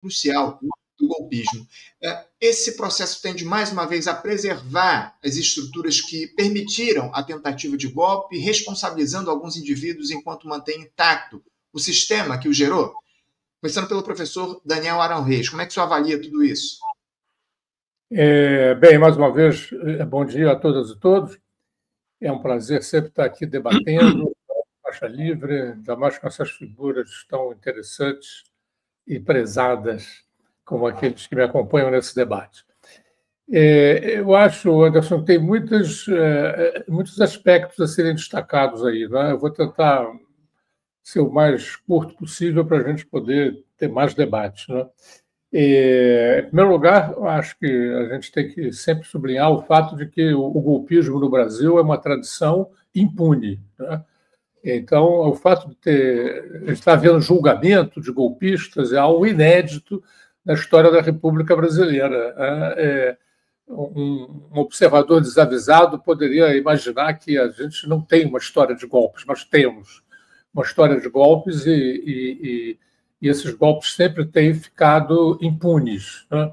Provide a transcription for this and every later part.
crucial do golpismo. Esse processo tende, mais uma vez, a preservar as estruturas que permitiram a tentativa de golpe, responsabilizando alguns indivíduos enquanto mantém intacto o sistema que o gerou? Começando pelo professor Daniel Arão Reis, como é que o senhor avalia tudo isso? Bem, mais uma vez, bom dia a todas e todos. É um prazer sempre estar aqui debatendo, faixa livre, ainda mais com essas figuras tão interessantes e prezadas como aqueles que me acompanham nesse debate. Eu acho, Anderson, que tem muitos aspectos a serem destacados aí, né? Eu vou tentar ser o mais curto possível para a gente poder ter mais debates, né? Em primeiro lugar, eu acho que a gente tem que sempre sublinhar o fato de que o golpismo no Brasil é uma tradição impune, né? Então, o fato de estar havendo julgamento de golpistas é algo inédito na história da República Brasileira. Um observador desavisado poderia imaginar que a gente não tem uma história de golpes, mas temos uma história de golpes e esses golpes sempre têm ficado impunes, né?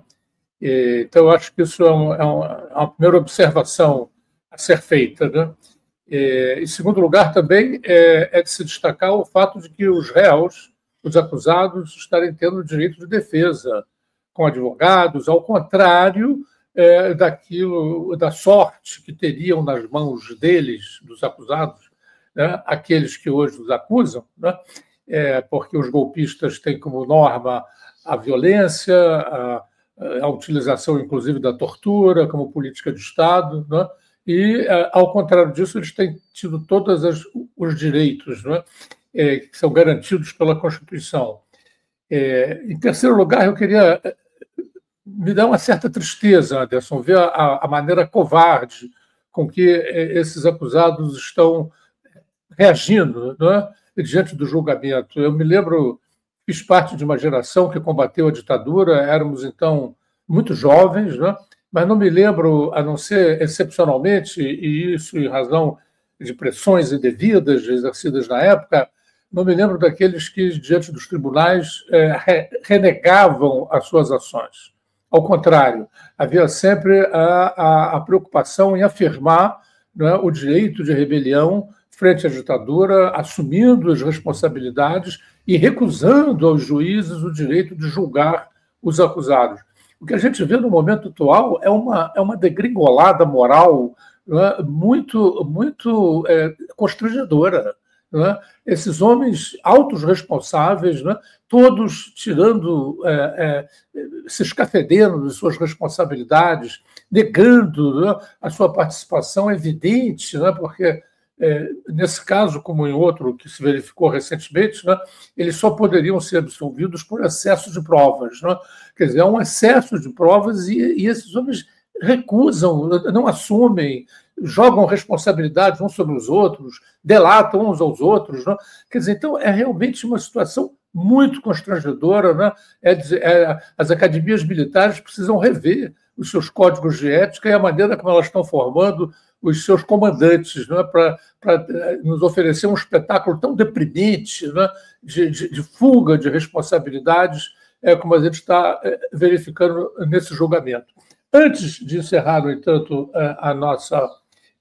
Então, eu acho que isso é uma primeira observação a ser feita, né? Em segundo lugar, também é de se destacar o fato de que os réus, os acusados, estarem tendo direito de defesa com advogados, ao contrário da sorte que teriam nas mãos deles, dos acusados, né, aqueles que hoje os acusam, né, porque os golpistas têm como norma a violência, a utilização, inclusive, da tortura como política de Estado, né? E, ao contrário disso, eles têm tido todos os direitos, né, que são garantidos pela Constituição. Em terceiro lugar, eu queria... Me dá uma certa tristeza, Anderson, ver a maneira covarde com que esses acusados estão reagindo, né, diante do julgamento. Eu me lembro, fiz parte de uma geração que combateu a ditadura, éramos, então, muito jovens, né? Mas não me lembro, a não ser excepcionalmente, e isso em razão de pressões indevidas exercidas na época, não me lembro daqueles que, diante dos tribunais, renegavam as suas ações. Ao contrário, havia sempre a preocupação em afirmar, né, o direito de rebelião frente à ditadura, assumindo as responsabilidades e recusando aos juízes o direito de julgar os acusados. O que a gente vê no momento atual é uma degringolada moral, né, muito constrangedora, né? Esses homens autos responsáveis, né, todos tirando, se escafedendo de suas responsabilidades, negando, né, a sua participação evidente, né, porque, nesse caso, como em outro que se verificou recentemente, né, eles só poderiam ser absolvidos por excesso de provas, né? Quer dizer, é um excesso de provas e esses homens recusam, não assumem, jogam responsabilidades uns sobre os outros, delatam uns aos outros, né? Quer dizer, então, é realmente uma situação muito constrangedora, né? As academias militares precisam rever os seus códigos de ética e a maneira como elas estão formando os seus comandantes, né, para nos oferecer um espetáculo tão deprimente, né, de fuga de responsabilidades, como a gente está verificando nesse julgamento. Antes de encerrar, no entanto,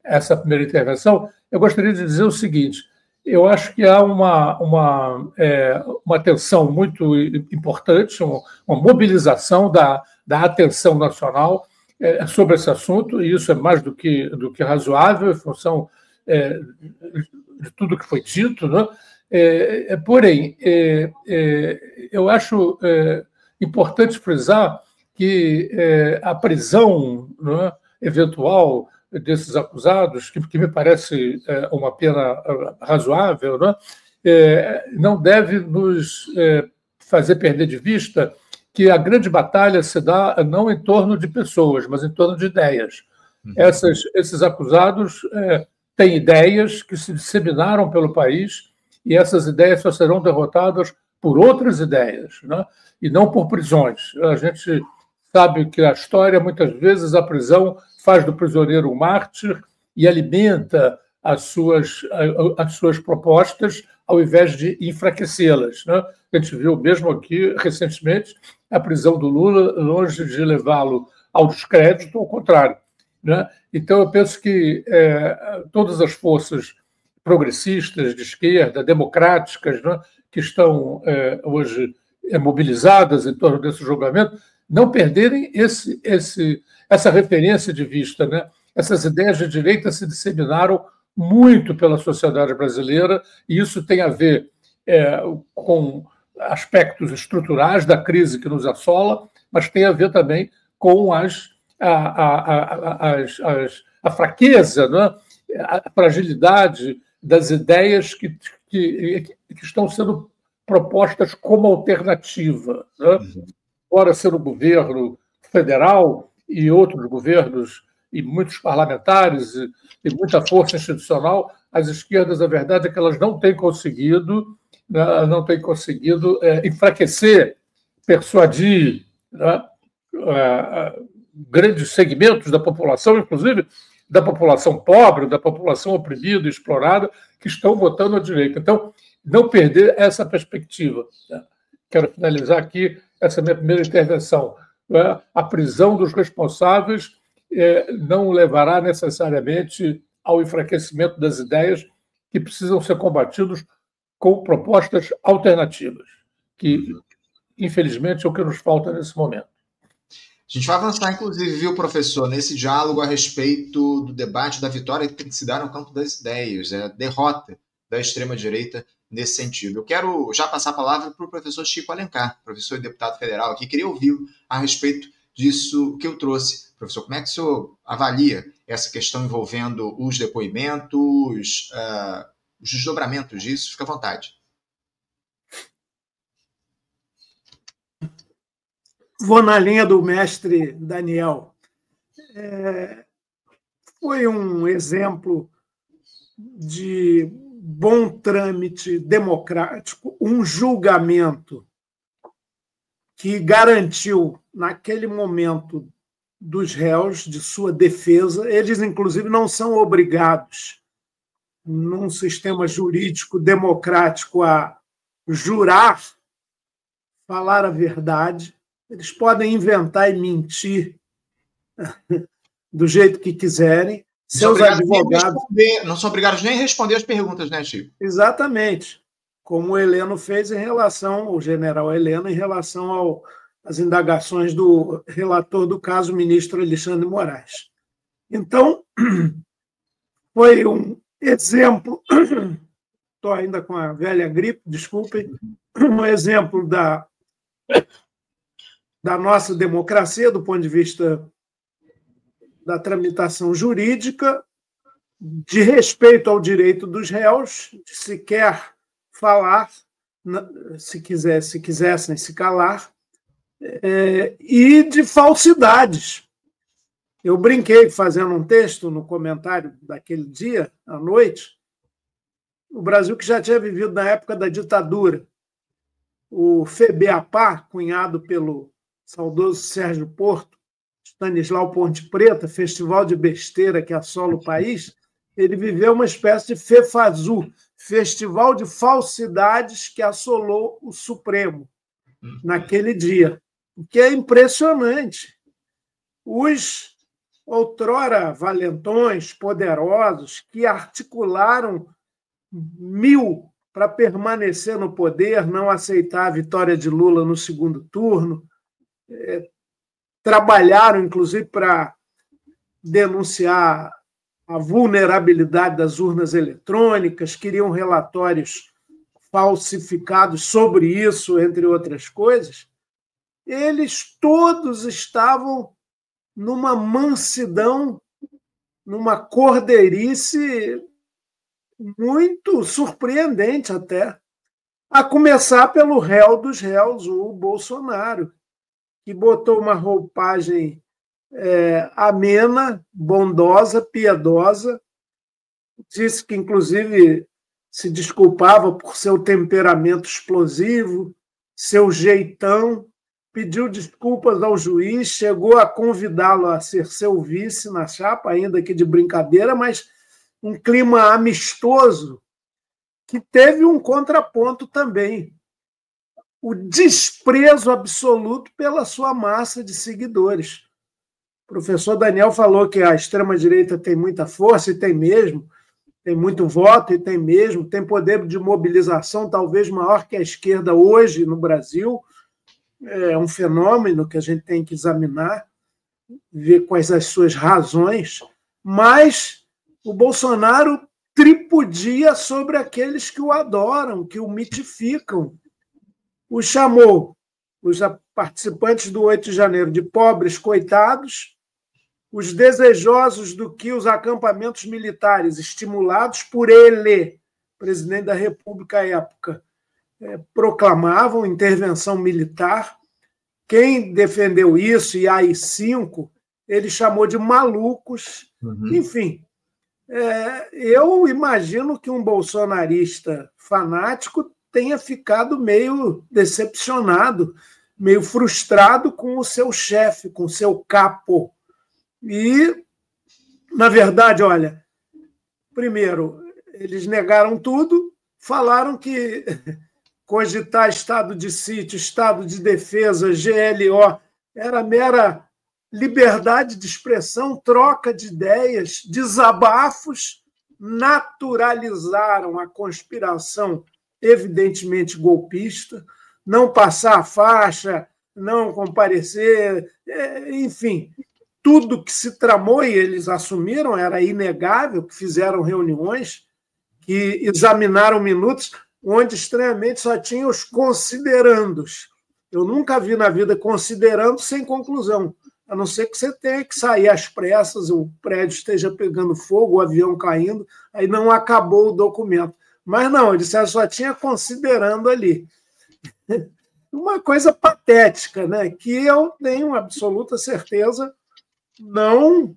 essa primeira intervenção, eu gostaria de dizer o seguinte: eu acho que há uma atenção muito importante, uma mobilização da atenção nacional sobre esse assunto, e isso é mais do que razoável, em função de tudo que foi dito, né? Porém, eu acho importante frisar que a prisão, né, eventual desses acusados, que me parece uma pena razoável, né, não deve nos fazer perder de vista que a grande batalha se dá não em torno de pessoas, mas em torno de ideias. Esses acusados têm ideias que se disseminaram pelo país e essas ideias só serão derrotadas por outras ideias, né? E não por prisões. A gente sabe que a história, muitas vezes, a prisão faz do prisioneiro um mártir e alimenta as suas propostas ao invés de enfraquecê-las, né? A gente viu mesmo aqui, recentemente, a prisão do Lula, longe de levá-lo ao descrédito, ao contrário, né? Então, eu penso que todas as forças progressistas, de esquerda, democráticas, né, que estão hoje mobilizadas em torno desse julgamento, não perderem essa referência de vista, né? Essas ideias de direita se disseminaram muito pela sociedade brasileira, e isso tem a ver com aspectos estruturais da crise que nos assola, mas tem a ver também com a fraqueza, né? A fragilidade das ideias que estão sendo propostas como alternativa, né? Ora ser o governo federal e outros governos e muitos parlamentares e muita força institucional, as esquerdas, a verdade é que elas não têm conseguido enfraquecer, persuadir, né, grandes segmentos da população, inclusive da população pobre, da população oprimida, explorada, que estão votando à direita. Então, não perder essa perspectiva. Quero finalizar aqui essa minha primeira intervenção. A prisão dos responsáveis não levará necessariamente ao enfraquecimento das ideias que precisam ser combatidos com propostas alternativas, que, infelizmente, é o que nos falta nesse momento. A gente vai avançar, inclusive, viu, professor, nesse diálogo a respeito do debate da vitória que tem que se dar no campo das ideias, a derrota da extrema-direita nesse sentido. Eu quero já passar a palavra para o professor Chico Alencar, professor e deputado federal aqui. Queria ouvi-lo a respeito disso que eu trouxe. Professor, como é que o senhor avalia essa questão envolvendo os depoimentos, os desdobramentos disso? Fica à vontade. Vou na linha do mestre Daniel. Foi um exemplo de bom trâmite democrático, um julgamento que garantiu, naquele momento, dos réus, de sua defesa. Eles, inclusive, não são obrigados, num sistema jurídico democrático, a jurar, falar a verdade. Eles podem inventar e mentir do jeito que quiserem. Seus advogados não são obrigados nem a responder as perguntas, né, Chico? Exatamente. Como o Heleno fez o general Heleno, em relação às indagações do relator do caso, o ministro Alexandre Moraes. Então, foi um exemplo, estou ainda com a velha gripe, desculpem, um exemplo da nossa democracia, do ponto de vista da tramitação jurídica, de respeito ao direito dos réus, de sequer falar, se quisessem se calar, e de falsidades. Eu brinquei fazendo um texto no comentário daquele dia, à noite, o Brasil que já tinha vivido na época da ditadura. O FEBEAPA, cunhado pelo saudoso Sérgio Porto, Stanislau Ponte Preta, festival de besteira que assola o país, ele viveu uma espécie de FEFAZU, festival de falsidades que assolou o Supremo naquele dia. O que é impressionante. Os outrora valentões, poderosos, que articularam 1000 para permanecer no poder, não aceitar a vitória de Lula no segundo turno, trabalharam, inclusive, para denunciar a vulnerabilidade das urnas eletrônicas, queriam relatórios falsificados sobre isso, entre outras coisas. Eles todos estavam numa mansidão, numa cordeirice muito surpreendente até, a começar pelo réu dos réus, o Bolsonaro, que botou uma roupagem amena, bondosa, piedosa, disse que, inclusive, se desculpava por seu temperamento explosivo, seu jeitão, pediu desculpas ao juiz, chegou a convidá-lo a ser seu vice na chapa, ainda que de brincadeira, mas um clima amistoso que teve um contraponto também. o desprezo absoluto pela sua massa de seguidores. O professor Daniel falou que a extrema-direita tem muita força, e tem mesmo, tem muito voto, e tem mesmo, tem poder de mobilização talvez maior que a esquerda hoje no Brasil. É um fenômeno que a gente tem que examinar, ver quais as suas razões, mas o Bolsonaro tripudia sobre aqueles que o adoram, que o mitificam. O chamou, os participantes do 8 de janeiro, de pobres coitados, os desejosos do que os acampamentos militares, estimulados por ele, presidente da República à época, proclamavam intervenção militar. Quem defendeu isso, e AI-5, ele chamou de malucos. Enfim, eu imagino que um bolsonarista fanático tenha ficado meio decepcionado, meio frustrado com o seu chefe, com o seu capo. E, na verdade, olha, primeiro, eles negaram tudo, falaram que cogitar estado de sítio, estado de defesa, GLO, era mera liberdade de expressão, troca de ideias, desabafos, naturalizaram a conspiração evidentemente golpista, não passar a faixa, não comparecer, enfim, tudo que se tramou e eles assumiram era inegável, que fizeram reuniões, que examinaram minutos, onde estranhamente só tinha os considerandos. Eu nunca vi na vida considerando sem conclusão, a não ser que você tenha que sair às pressas, o prédio esteja pegando fogo, o avião caindo, aí não acabou o documento. Mas não, ele só tinha considerando ali. Uma coisa patética, né? Que eu tenho absoluta certeza não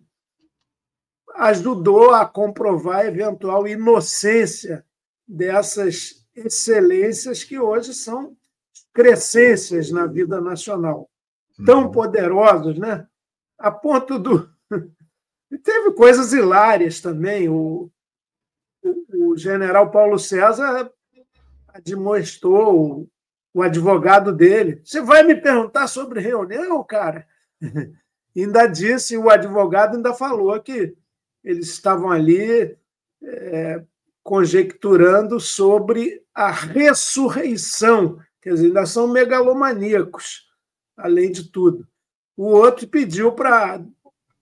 ajudou a comprovar a eventual inocência dessas excelências que hoje são crescências na vida nacional. Tão poderosos, né? A ponto do... E teve coisas hilárias também. O general Paulo César admoestou o advogado dele. Você vai me perguntar sobre reunião, cara? Ainda disse, o advogado ainda falou que eles estavam ali conjecturando sobre a ressurreição. Quer dizer, ainda são megalomaníacos, além de tudo. O outro pediu para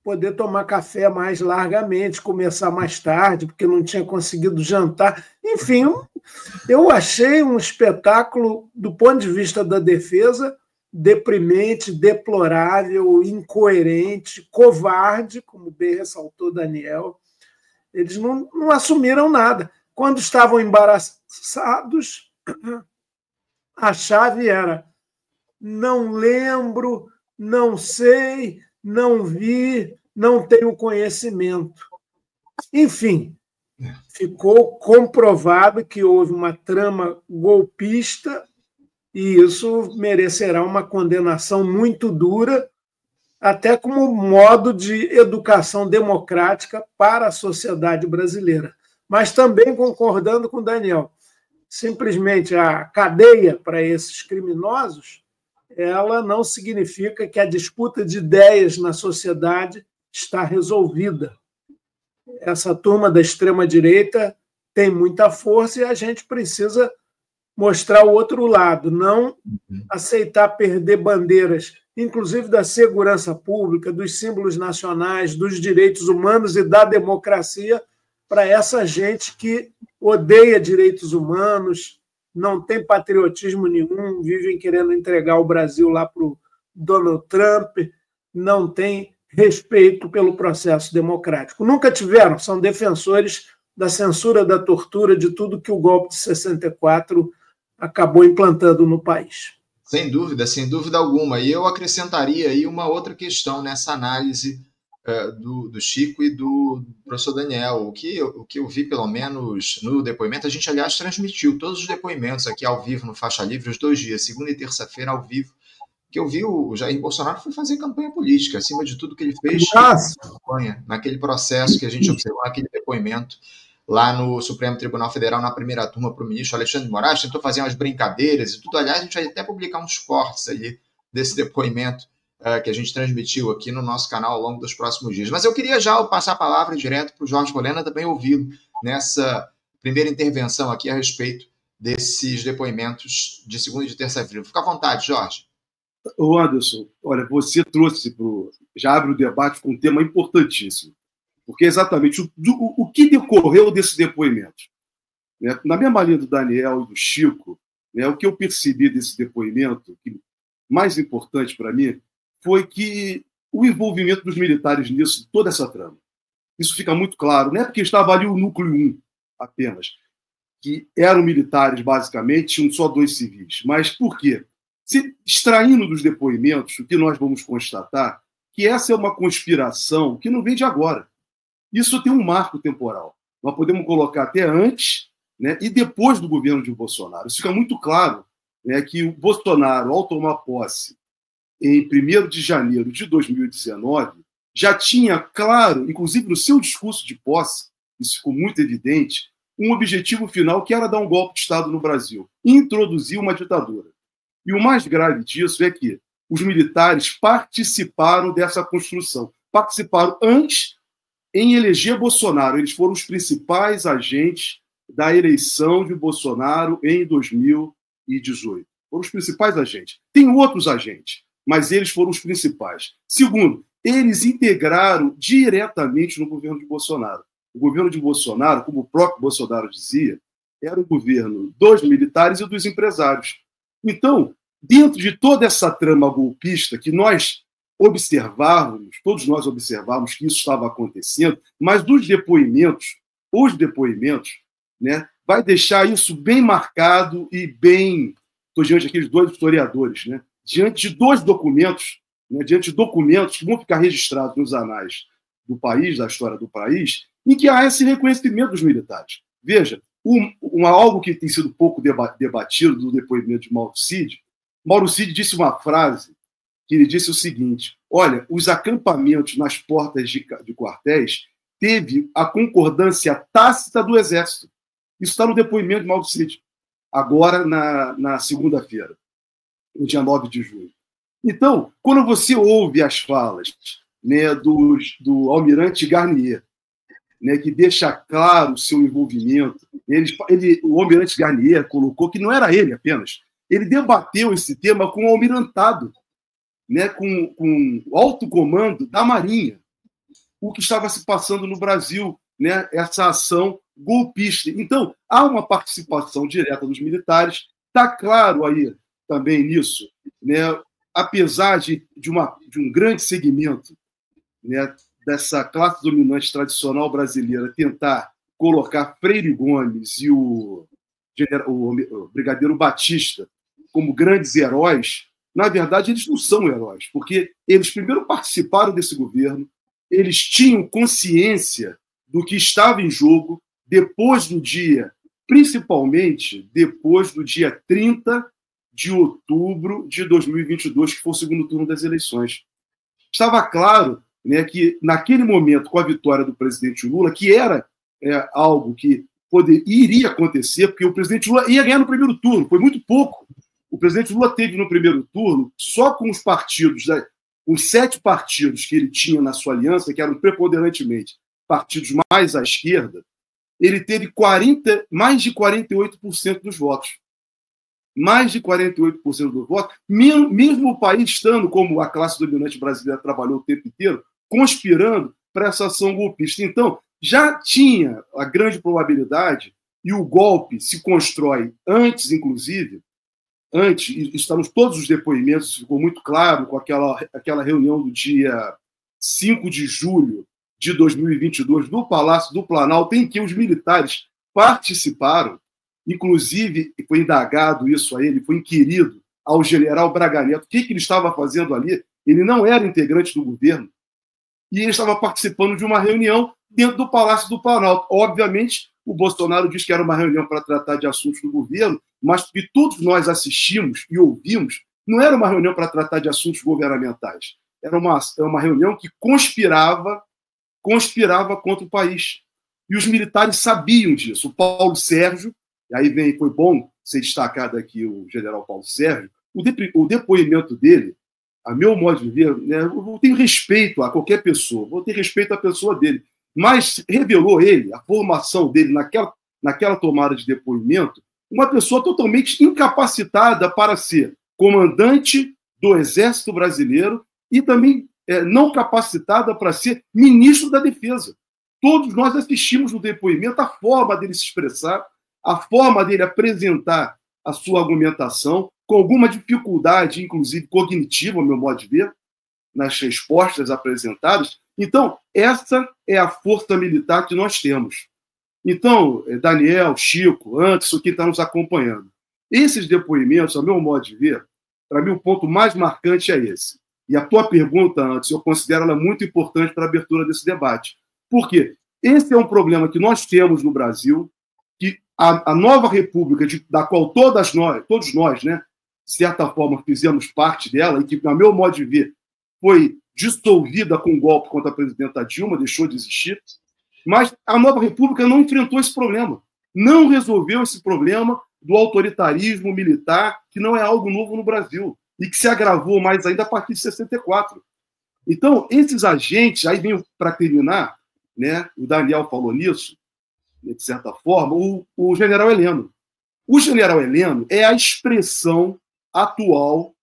poder tomar café mais largamente, começar mais tarde, porque não tinha conseguido jantar. Enfim, eu achei um espetáculo, do ponto de vista da defesa, deprimente, deplorável, incoerente, covarde, como bem ressaltou Daniel. Eles não assumiram nada. Quando estavam embaraçados, a chave era: não lembro, não sei, não vi, não tenho conhecimento. Enfim, ficou comprovado que houve uma trama golpista e isso merecerá uma condenação muito dura, até como modo de educação democrática para a sociedade brasileira. Mas também concordando com o Daniel, simplesmente a cadeia para esses criminosos, ela não significa que a disputa de ideias na sociedade está resolvida. Essa turma da extrema-direita tem muita força e a gente precisa mostrar o outro lado, não aceitar perder bandeiras, inclusive da segurança pública, dos símbolos nacionais, dos direitos humanos e da democracia, para essa gente que odeia direitos humanos, não tem patriotismo nenhum, vivem querendo entregar o Brasil lá para o Donald Trump, não tem respeito pelo processo democrático. Nunca tiveram, são defensores da censura, da tortura, de tudo que o golpe de 64 acabou implantando no país. Sem dúvida alguma. E eu acrescentaria aí uma outra questão nessa análise do Chico e do professor Daniel. O que eu vi, pelo menos, no depoimento, a gente, aliás, transmitiu todos os depoimentos aqui ao vivo no Faixa Livre, os 2 dias, segunda e terça-feira, ao vivo, que eu vi o Jair Bolsonaro foi fazer campanha política, acima de tudo que ele fez campanha, naquele processo que a gente observou, naquele depoimento. lá no Supremo Tribunal Federal, na primeira turma, para o ministro Alexandre de Moraes, tentou fazer umas brincadeiras e tudo. Aliás, a gente vai até publicar uns cortes ali desse depoimento que a gente transmitiu aqui no nosso canal ao longo dos próximos dias. Mas eu queria já passar a palavra direto para o Jorge Bolena, também ouvi-lo nessa primeira intervenção aqui a respeito desses depoimentos de segunda e de terça-feira. Fica à vontade, Jorge. Ô Anderson, olha, você trouxe já abre o debate com um tema importantíssimo, porque é exatamente o que decorreu desse depoimento. Né? Na mesma linha do Daniel e do Chico, né, o que eu percebi desse depoimento, que mais importante para mim, foi que o envolvimento dos militares nisso, toda essa trama. Isso fica muito claro. Não é porque estava ali o núcleo 1 apenas, que eram militares, basicamente, tinham só 2 civis. Mas por quê? Extraindo dos depoimentos, o que nós vamos constatar, que essa é uma conspiração que não vem de agora. Isso tem um marco temporal. Nós podemos colocar até antes, né, e depois do governo de Bolsonaro. Isso fica muito claro, né, que o Bolsonaro, ao tomar posse em 1º de janeiro de 2019, já tinha claro, inclusive no seu discurso de posse, isso ficou muito evidente, um objetivo final que era dar um golpe de Estado no Brasil, introduzir uma ditadura. E o mais grave disso é que os militares participaram dessa construção. Participaram antes em eleger Bolsonaro. Eles foram os principais agentes da eleição de Bolsonaro em 2018. Foram os principais agentes. Tem outros agentes, mas eles foram os principais. Segundo, eles integraram diretamente no governo de Bolsonaro. O governo de Bolsonaro, como o próprio Bolsonaro dizia, era o governo dos militares e dos empresários. Então, dentro de toda essa trama golpista que nós observávamos, todos nós observávamos que isso estava acontecendo, mas os depoimentos, né, vai deixar isso bem marcado e bem... Estou diante daqueles 2 historiadores, né, diante de 2 documentos, né, diante de documentos que vão ficar registrados nos anais do país, da história do país, em que há esse reconhecimento dos militares. Veja, algo que tem sido pouco debatido do depoimento de Mauro Cid. Mauro Cid disse uma frase que ele disse o seguinte: olha, os acampamentos nas portas de quartéis teve a concordância tácita do Exército. Isso está no depoimento de Mauro Cid, agora na segunda-feira, no dia 9 de julho. Então, quando você ouve as falas, né, do almirante Garnier, né, que deixa claro o seu envolvimento, o almirante Garnier colocou que não era ele apenas, ele debateu esse tema com o almirantado, né, com o alto comando da Marinha, o que estava se passando no Brasil, né, essa ação golpista. Então, há uma participação direta dos militares, está claro aí também nisso, né, apesar de um grande segmento, né, dessa classe dominante tradicional brasileira tentar colocar Freire Gomes e o brigadeiro Batista como grandes heróis, na verdade, eles não são heróis, porque eles primeiro participaram desse governo, eles tinham consciência do que estava em jogo depois do dia, principalmente depois do dia 30 de outubro de 2022, que foi o segundo turno das eleições. Estava claro, né, que naquele momento, com a vitória do presidente Lula, que era algo que iria acontecer, porque o presidente Lula ia ganhar no primeiro turno, foi muito pouco. O presidente Lula teve no primeiro turno, só com os partidos, os 7 partidos que ele tinha na sua aliança, que eram preponderantemente partidos mais à esquerda, ele teve mais de 48% dos votos. Mais de 48% dos votos, mesmo o país estando, como a classe dominante brasileira trabalhou o tempo inteiro, conspirando para essa ação golpista. Então, já tinha a grande probabilidade, e o golpe se constrói antes, inclusive, está nos todos os depoimentos, ficou muito claro com aquela reunião do dia 5 de julho de 2022 no Palácio do Planalto, em que os militares participaram, inclusive foi indagado isso a ele, foi inquirido ao general Braga Neto, o que ele estava fazendo ali. Ele não era integrante do governo e ele estava participando de uma reunião dentro do Palácio do Planalto. Obviamente, o Bolsonaro disse que era uma reunião para tratar de assuntos do governo, mas que todos nós assistimos e ouvimos, não era uma reunião para tratar de assuntos governamentais. Era uma reunião que conspirava contra o país. E os militares sabiam disso. O Paulo Sérgio, e aí foi bom ser destacado aqui o general Paulo Sérgio, o depoimento dele, a meu modo de ver, né, eu tenho respeito a qualquer pessoa, vou ter respeito à pessoa dele, mas revelou ele, a formação dele naquela tomada de depoimento, uma pessoa totalmente incapacitada para ser comandante do Exército Brasileiro e também não capacitada para ser ministro da Defesa. Todos nós assistimos no depoimento a forma dele se expressar, a forma dele apresentar a sua argumentação, com alguma dificuldade, inclusive cognitiva, ao meu modo de ver, nas respostas apresentadas. Então, essa é a força militar que nós temos. Então, Daniel, Chico, Anderson, que está nos acompanhando. Esses depoimentos, ao meu modo de ver, para mim o ponto mais marcante é esse. E a tua pergunta, Anderson, eu considero ela muito importante para a abertura desse debate. Por quê? Esse é um problema que nós temos no Brasil, que a nova república, da qual todos nós, né, de certa forma, fizemos parte dela, e que, ao meu modo de ver, foi dissolvida com o golpe contra a presidenta Dilma, deixou de existir, mas a nova república não enfrentou esse problema, não resolveu esse problema do autoritarismo militar, que não é algo novo no Brasil, e que se agravou mais ainda a partir de 64. Então, esses agentes, aí vem para terminar, né, o Daniel falou nisso, de certa forma, o general Heleno. O general Heleno é a expressão atual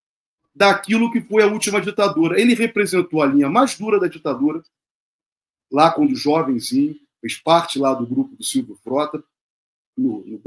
daquilo que foi a última ditadura. Ele representou a linha mais dura da ditadura, lá quando jovenzinho, fez parte lá do grupo do Silvio Frota, no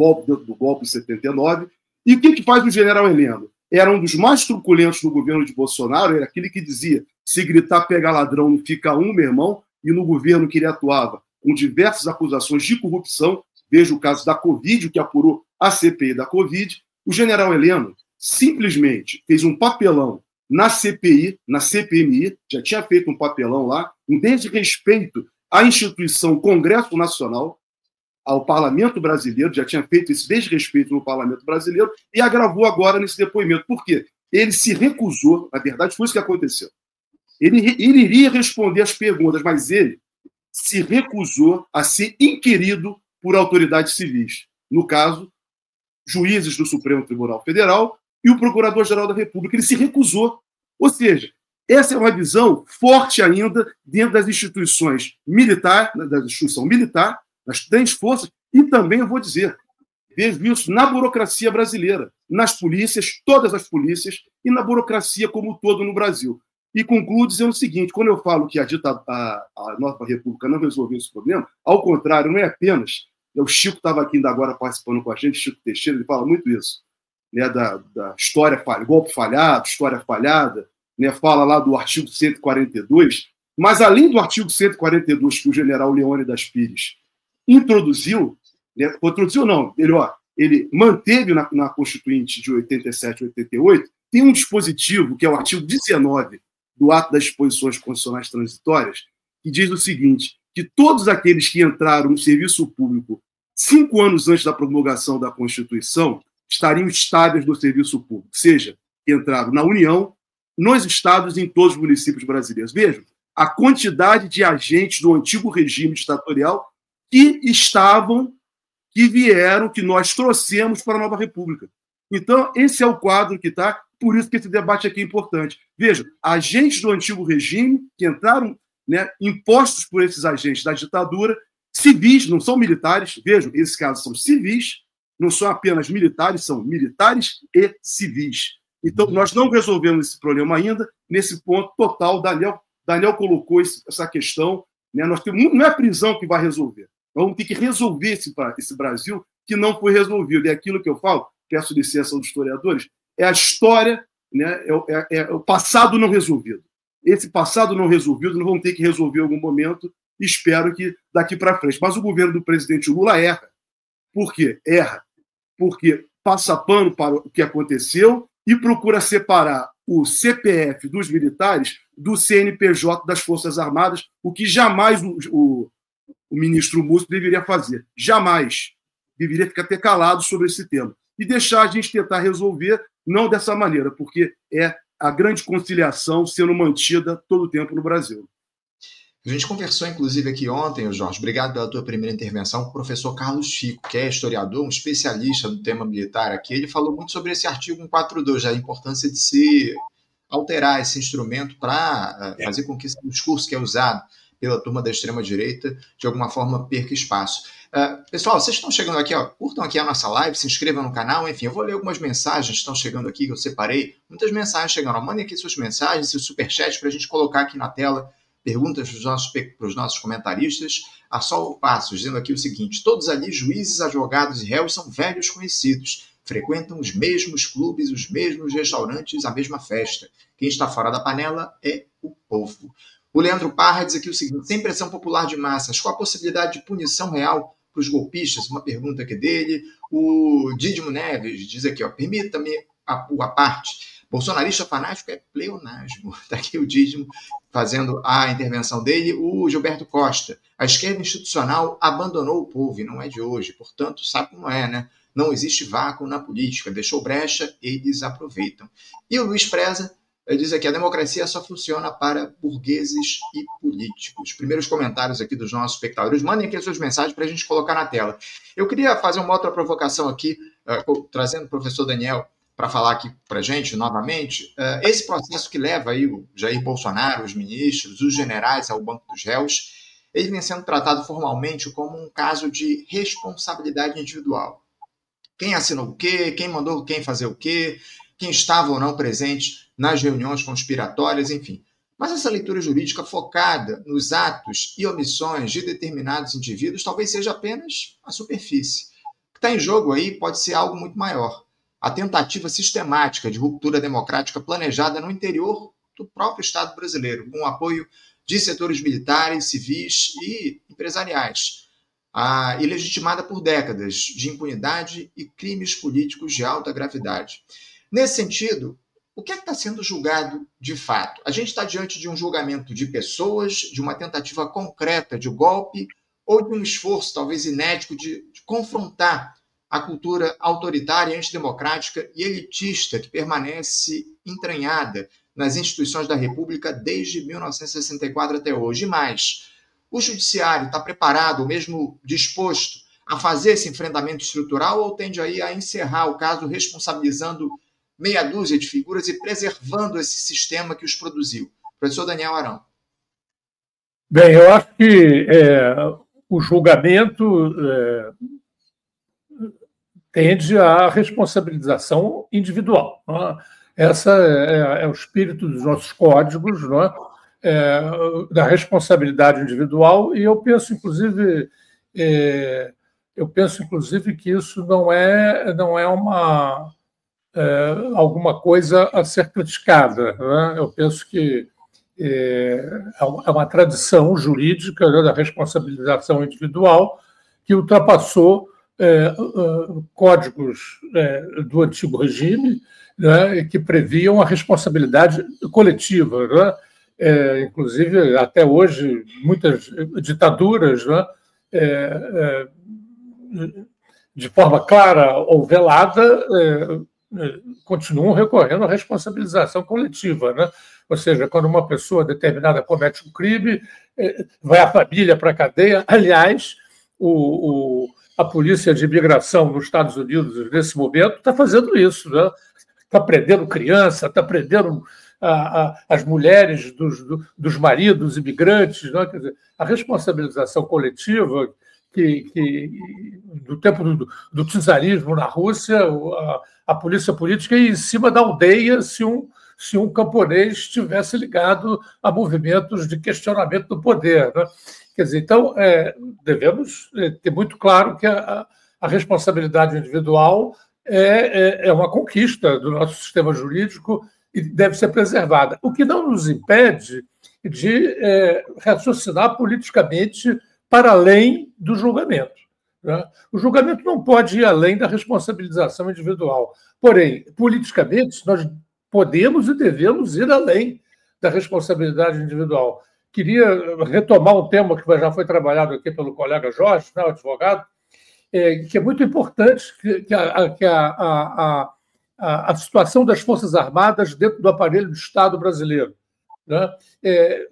golpe de 79. E o que faz o general Heleno? Era um dos mais truculentos do governo de Bolsonaro, era aquele que dizia, se gritar pega ladrão, não fica um, meu irmão, e no governo que ele atuava, com diversas acusações de corrupção, veja o caso da Covid, que apurou a CPI da Covid, o general Heleno simplesmente fez um papelão na CPI, na CPMI, já tinha feito um papelão lá, um desrespeito à instituição Congresso Nacional, ao Parlamento Brasileiro, já tinha feito esse desrespeito no Parlamento Brasileiro e agravou agora nesse depoimento. Por quê? Ele se recusou, na verdade foi isso que aconteceu. Ele iria responder as perguntas, mas ele se recusou a ser inquirido por autoridades civis. No caso, juízes do Supremo Tribunal Federal e o Procurador-Geral da República. Ele se recusou. Ou seja, essa é uma visão forte ainda dentro das instituições militar, da instituição militar, das três forças, e também, eu vou dizer, vejo isso na burocracia brasileira, nas polícias, todas as polícias, e na burocracia como um todo no Brasil. E concluo dizendo o seguinte, quando eu falo que a nova república não resolveu esse problema, ao contrário, não é apenas, o Chico estava aqui ainda agora participando com a gente, Chico Teixeira, ele fala muito isso, né, da história golpe falhado, história falhada, né, fala lá do artigo 142, mas além do artigo 142 que o general Leônidas Pires introduziu, né, ele manteve na Constituinte de 87 e 88, tem um dispositivo, que é o artigo 19 do Ato das Disposições Constitucionais Transitórias, que diz o seguinte, que todos aqueles que entraram no serviço público 5 anos antes da promulgação da Constituição estariam estáveis no serviço público, seja, que entraram na União, nos estados e em todos os municípios brasileiros. Vejam, a quantidade de agentes do antigo regime ditatorial que vieram, que nós trouxemos para a nova república. Então, esse é o quadro que está, por isso que esse debate aqui é importante. Vejam, agentes do antigo regime que entraram, né, impostos por esses agentes da ditadura, civis, não são militares, vejam, esses casos são civis, não são apenas militares, são militares e civis. Então, nós não resolvemos esse problema ainda, nesse ponto total, Daniel colocou essa questão, né, não é a prisão que vai resolver. Vamos ter que resolver esse Brasil que não foi resolvido. É aquilo que eu falo, peço licença aos historiadores, é a história, né, é o passado não resolvido. Esse passado não resolvido nós vamos ter que resolver em algum momento, espero que daqui para frente. Mas o governo do presidente Lula erra. Por quê? Erra. Porque passa pano para o que aconteceu e procura separar o CPF dos militares do CNPJ das Forças Armadas, o que jamais o ministro Múcio deveria fazer. Jamais. Deveria ter calado sobre esse tema. E deixar a gente tentar resolver, não dessa maneira, porque é a grande conciliação sendo mantida todo o tempo no Brasil. A gente conversou, inclusive, aqui ontem, Jorge, obrigado pela tua primeira intervenção, com o professor Carlos Chico, que é historiador, um especialista no tema militar aqui. Ele falou muito sobre esse artigo 142, a importância de se alterar esse instrumento para fazer com que esse discurso que é usado pela turma da extrema-direita, de alguma forma, perca espaço. Pessoal, vocês estão chegando aqui, curtam aqui a nossa live, se inscrevam no canal, enfim, eu vou ler algumas mensagens que estão chegando aqui, que eu separei, muitas mensagens chegando, mandem aqui suas mensagens, seus superchats, para a gente colocar aqui na tela perguntas para os nossos comentaristas. A Sol Passos, dizendo aqui o seguinte: todos ali, juízes, advogados e réus, são velhos conhecidos, frequentam os mesmos clubes, os mesmos restaurantes, a mesma festa. Quem está fora da panela é o povo. O Leandro Parra diz aqui o seguinte: sem pressão popular de massas, qual a possibilidade de punição real para os golpistas? Uma pergunta aqui dele. O Dídimo Neves diz aqui, permita-me a parte. Bolsonarista fanático é pleonasmo. Está aqui o Dídimo fazendo a intervenção dele. O Gilberto Costa: a esquerda institucional abandonou o povo, e não é de hoje. Portanto, sabe como é, né? Não existe vácuo na política. Deixou brecha, eles aproveitam. E o Luiz Preza diz aqui: a democracia só funciona para burgueses e políticos. Primeiros comentários aqui dos nossos espectadores. Mandem aqui as suas mensagens para a gente colocar na tela. Eu queria fazer uma outra provocação aqui, trazendo o professor Daniel para falar aqui para a gente novamente. Esse processo que leva aí o Jair Bolsonaro, os ministros, os generais ao banco dos réus, ele vem sendo tratado formalmente como um caso de responsabilidade individual. Quem assinou o quê? Quem mandou quem fazer o quê? Quem estava ou não presente nas reuniões conspiratórias, enfim. Mas essa leitura jurídica focada nos atos e omissões de determinados indivíduos talvez seja apenas a superfície. O que está em jogo aí pode ser algo muito maior. A tentativa sistemática de ruptura democrática planejada no interior do próprio Estado brasileiro, com o apoio de setores militares, civis e empresariais, e legitimada por décadas de impunidade e crimes políticos de alta gravidade. Nesse sentido, o que é que está sendo julgado de fato? A gente está diante de um julgamento de pessoas, de uma tentativa concreta de golpe, ou de um esforço, talvez inédito, de confrontar a cultura autoritária, antidemocrática e elitista que permanece entranhada nas instituições da República desde 1964 até hoje. E mais, o judiciário está preparado, ou mesmo disposto, a fazer esse enfrentamento estrutural, ou tende aí a encerrar o caso responsabilizando meia dúzia de figuras e preservando esse sistema que os produziu? Professor Daniel Arão. Bem, eu acho que o julgamento tende à responsabilização individual. Não é? Essa é o espírito dos nossos códigos, não é? Da responsabilidade individual, e eu penso, inclusive, que isso não é alguma coisa a ser criticada. Não é? Eu penso que é uma tradição jurídica, né, da responsabilização individual que ultrapassou códigos do antigo regime, né, que previam a responsabilidade coletiva. Né? Inclusive, até hoje, muitas ditaduras, né, de forma clara ou velada, continuam recorrendo à responsabilização coletiva. Né? Ou seja, quando uma pessoa determinada comete um crime, vai a família para a cadeia. Aliás, a polícia de imigração nos Estados Unidos, nesse momento, está fazendo isso. Né? Está prendendo criança, está prendendo as mulheres dos maridos imigrantes. Né? Quer dizer, a responsabilização coletiva, que do tempo do czarismo na Rússia, a polícia política ia em cima da aldeia se um camponês estivesse ligado a movimentos de questionamento do poder. Né? Quer dizer, então, devemos ter muito claro que a responsabilidade individual é uma conquista do nosso sistema jurídico e deve ser preservada. O que não nos impede de raciocinar politicamente para além do julgamento. Né? O julgamento não pode ir além da responsabilização individual. Porém, politicamente, nós podemos e devemos ir além da responsabilidade individual. Queria retomar um tema que já foi trabalhado aqui pelo colega Jorge, né, o advogado, que é muito importante, que a situação das Forças Armadas dentro do aparelho do Estado brasileiro. né?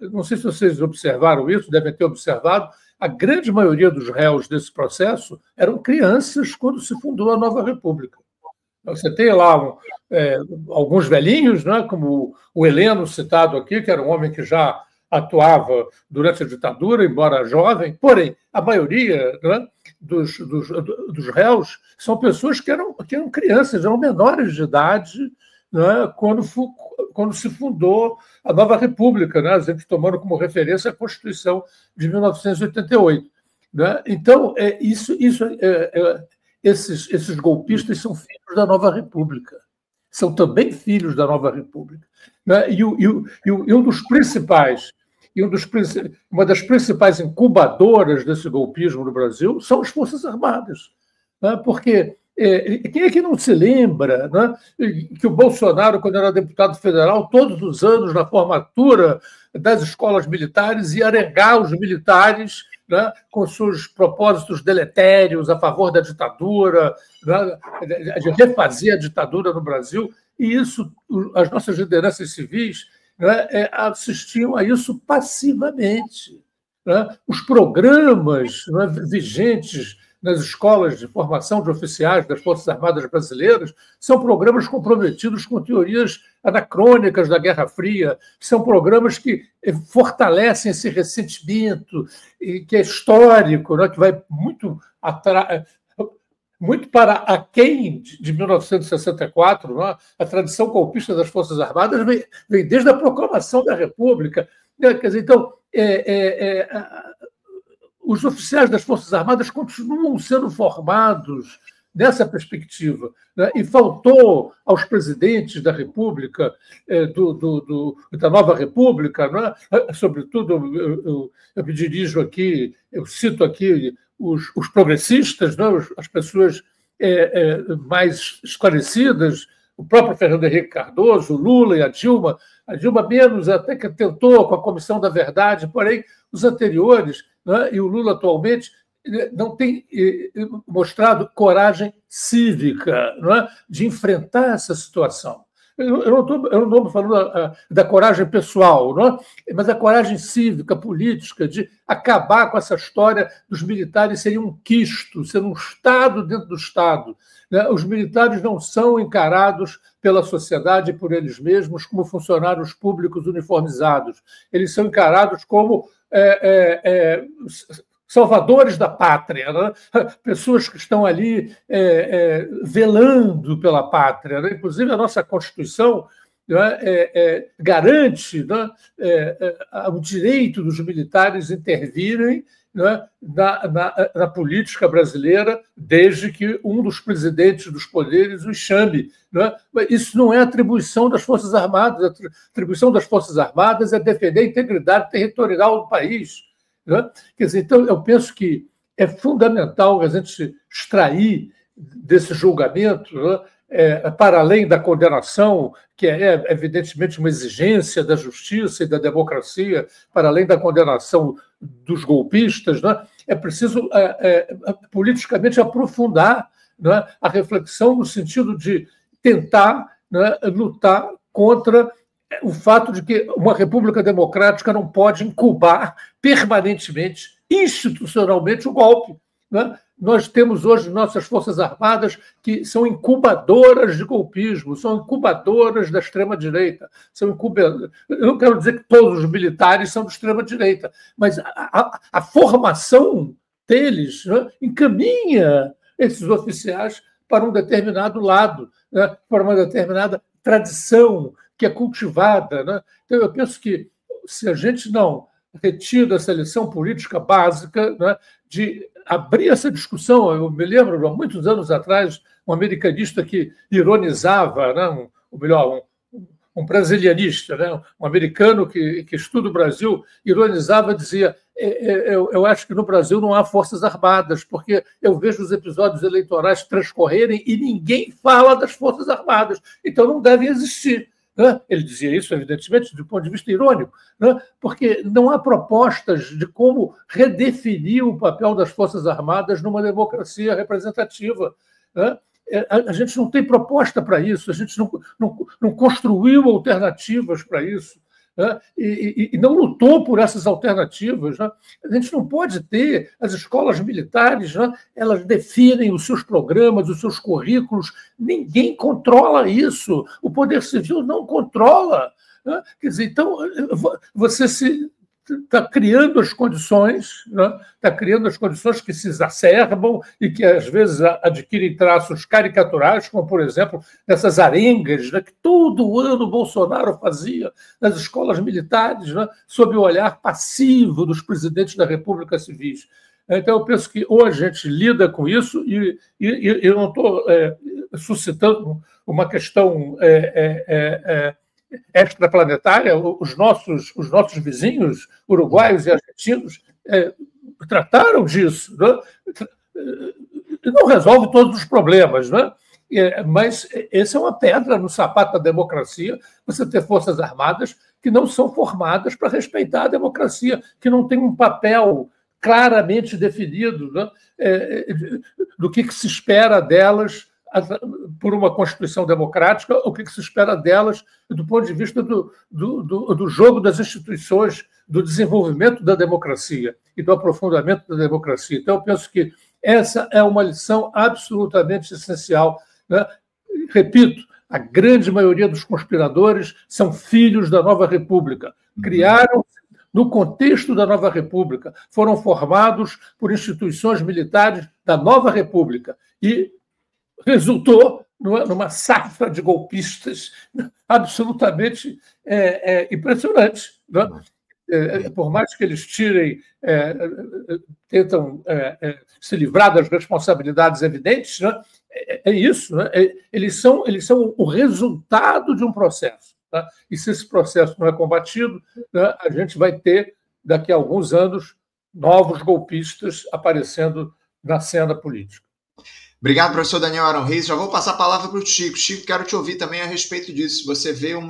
Não sei se vocês observaram isso, devem ter observado, a grande maioria dos réus desse processo eram crianças quando se fundou a Nova República. Você tem lá alguns velhinhos, né, como o Heleno citado aqui, que era um homem que já atuava durante a ditadura, embora jovem, porém, a maioria, né, dos réus são pessoas que eram crianças, eram menores de idade, né, quando se fundou a Nova República, né, a gente tomando como referência a Constituição de 1988. Né? Então, esses golpistas são filhos da Nova República, são também filhos da Nova República. Né? Uma das principais incubadoras desse golpismo no Brasil são as Forças Armadas. Né? Porque quem é que não se lembra, né, que o Bolsonaro, quando era deputado federal, todos os anos, na formatura das escolas militares, ia aregar os militares, né, com seus propósitos deletérios a favor da ditadura, né, de refazer a ditadura no Brasil, e isso, as nossas lideranças civis, né, assistiam a isso passivamente. Né? Os programas, né, vigentes nas escolas de formação de oficiais das Forças Armadas brasileiras são programas comprometidos com teorias anacrônicas da Guerra Fria, são programas que fortalecem esse ressentimento, que é histórico, né, que vai muito para aquém de 1964, né? A tradição golpista das Forças Armadas vem desde a proclamação da República. Quer dizer, então, os oficiais das Forças Armadas continuam sendo formados nessa perspectiva, né? E faltou aos presidentes da República, da Nova República, né? Sobretudo, eu me dirijo aqui, eu cito aqui os progressistas, né? As pessoas mais esclarecidas, o próprio Fernando Henrique Cardoso, o Lula e a Dilma menos até que tentou com a Comissão da Verdade, porém os anteriores, né, e o Lula atualmente, não tem mostrado coragem cívica, né, de enfrentar essa situação. Eu não estou falando da coragem pessoal, não, mas a coragem cívica, política, de acabar com essa história dos militares serem um quisto, ser um Estado dentro do Estado. Né? Os militares não são encarados pela sociedade e por eles mesmos como funcionários públicos uniformizados. Eles são encarados como salvadores da pátria, né? Pessoas que estão ali velando pela pátria. Né? Inclusive, a nossa Constituição, né, garante, né, o direito dos militares intervirem, né, na política brasileira, desde que um dos presidentes dos poderes os chame. Né? Isso não é atribuição das Forças Armadas. A atribuição das Forças Armadas é defender a integridade territorial do país. Né? Quer dizer, então, eu penso que é fundamental a gente extrair desse julgamento, né, para além da condenação, que é evidentemente uma exigência da justiça e da democracia, para além da condenação dos golpistas, né, é preciso politicamente aprofundar, né, a reflexão no sentido de tentar, né, lutar contra o fato de que uma república democrática não pode incubar permanentemente, institucionalmente, o golpe. Né? Nós temos hoje nossas Forças Armadas que são incubadoras de golpismo, são incubadoras da extrema-direita. Eu não quero dizer que todos os militares são de extrema-direita, mas a formação deles, né, encaminha esses oficiais para um determinado lado, né, para uma determinada tradição que é cultivada. Né? Então, eu penso que se a gente não retira essa lição política básica, né, de abrir essa discussão, eu me lembro, há muitos anos atrás, um americanista que ironizava, né, um brasilianista, né, um americano que estuda o Brasil, ironizava, dizia: eu acho que no Brasil não há Forças Armadas, porque eu vejo os episódios eleitorais transcorrerem e ninguém fala das Forças Armadas, então não devem existir. Ele dizia isso, evidentemente, do ponto de vista irônico, porque não há propostas de como redefinir o papel das Forças Armadas numa democracia representativa. A gente não tem proposta para isso, a gente não construiu alternativas para isso. né, e não lutou por essas alternativas. Né? A gente não pode ter as escolas militares, né, elas definem os seus programas, os seus currículos, ninguém controla isso, o Poder Civil não controla. Né? Quer dizer, então, você está criando as condições, né? Está criando as condições que se exacerbam e que, às vezes, adquirem traços caricaturais, como, por exemplo, essas arengas, né, que todo ano o Bolsonaro fazia nas escolas militares, né, sob o olhar passivo dos presidentes da República civis. Então, eu penso que ou a gente lida com isso, e eu não estou suscitando uma questão extraplanetária. Os nossos vizinhos, uruguaios e argentinos, trataram disso. Né? Não resolve todos os problemas, né? Mas essa é uma pedra no sapato da democracia, você ter forças armadas que não são formadas para respeitar a democracia, que não têm um papel claramente definido, né, do que se espera delas por uma Constituição democrática, o que se espera delas do ponto de vista do jogo das instituições, do desenvolvimento da democracia e do aprofundamento da democracia. Então, eu penso que essa é uma lição absolutamente essencial. Né? Repito, a grande maioria dos conspiradores são filhos da Nova República, criaram no contexto da Nova República, foram formados por instituições militares da Nova República e resultou numa safra de golpistas absolutamente impressionante. Né? Por mais que eles tentam se livrar das responsabilidades evidentes, né? É isso. Né? Eles são o resultado de um processo. Tá? E se esse processo não é combatido, né, a gente vai ter, daqui a alguns anos, novos golpistas aparecendo na cena política. Obrigado, professor Daniel Arão Reis. Já vou passar a palavra para o Chico. Chico, quero te ouvir também a respeito disso. Você vê um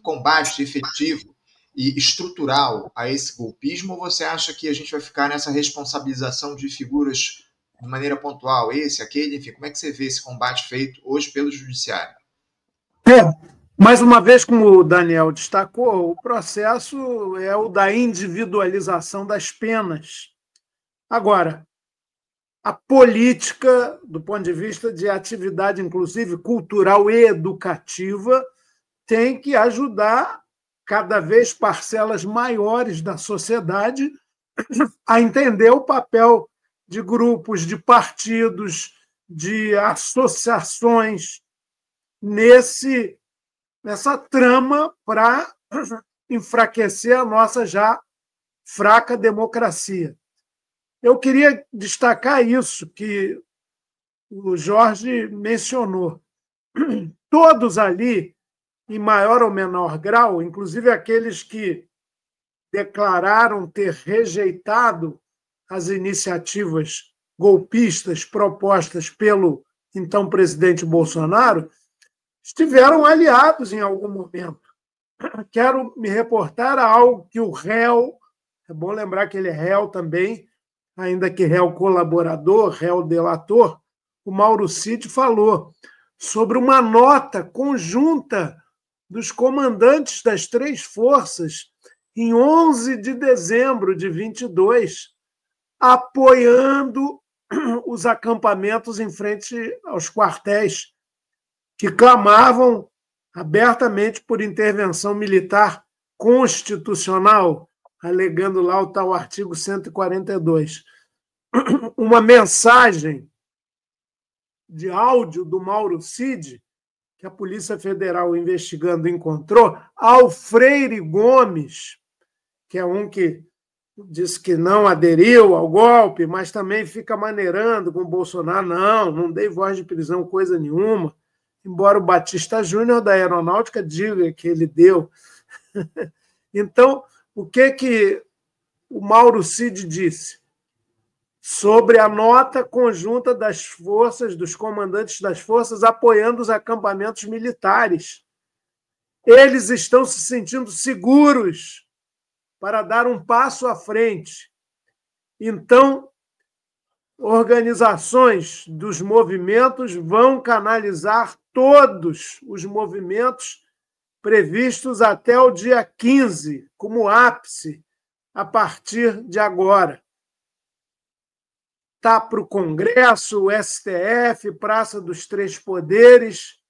combate efetivo e estrutural a esse golpismo, ou você acha que a gente vai ficar nessa responsabilização de figuras de maneira pontual, esse, aquele, enfim, como é que você vê esse combate feito hoje pelo judiciário? Mais uma vez, como o Daniel destacou, o processo é o da individualização das penas. Agora, a política, do ponto de vista de atividade, inclusive cultural e educativa, tem que ajudar cada vez parcelas maiores da sociedade a entender o papel de grupos, de partidos, de associações nessa trama para enfraquecer a nossa já fraca democracia. Eu queria destacar isso que o Jorge mencionou. Todos ali, em maior ou menor grau, inclusive aqueles que declararam ter rejeitado as iniciativas golpistas propostas pelo então presidente Bolsonaro, estiveram aliados em algum momento. Quero me reportar a algo que o réu, é bom lembrar que ele é réu também, ainda que réu colaborador, réu delator, o Mauro Cid falou sobre uma nota conjunta dos comandantes das três forças em 11 de dezembro de 22, apoiando os acampamentos em frente aos quartéis, que clamavam abertamente por intervenção militar constitucional, alegando lá o tal artigo 142. Uma mensagem de áudio do Mauro Cid, que a Polícia Federal investigando encontrou, ao Freire Gomes, que é um que disse que não aderiu ao golpe, mas também fica maneirando com o Bolsonaro. Não dei voz de prisão, coisa nenhuma. Embora o Batista Júnior da Aeronáutica diga que ele deu. Então, o que o Mauro Cid disse sobre a nota conjunta das forças, dos comandantes das forças, apoiando os acampamentos militares? Eles estão se sentindo seguros para dar um passo à frente. Então, organizações dos movimentos vão canalizar todos os movimentos previstos até o dia 15, como ápice, a partir de agora. Está para o Congresso, o STF, Praça dos Três Poderes,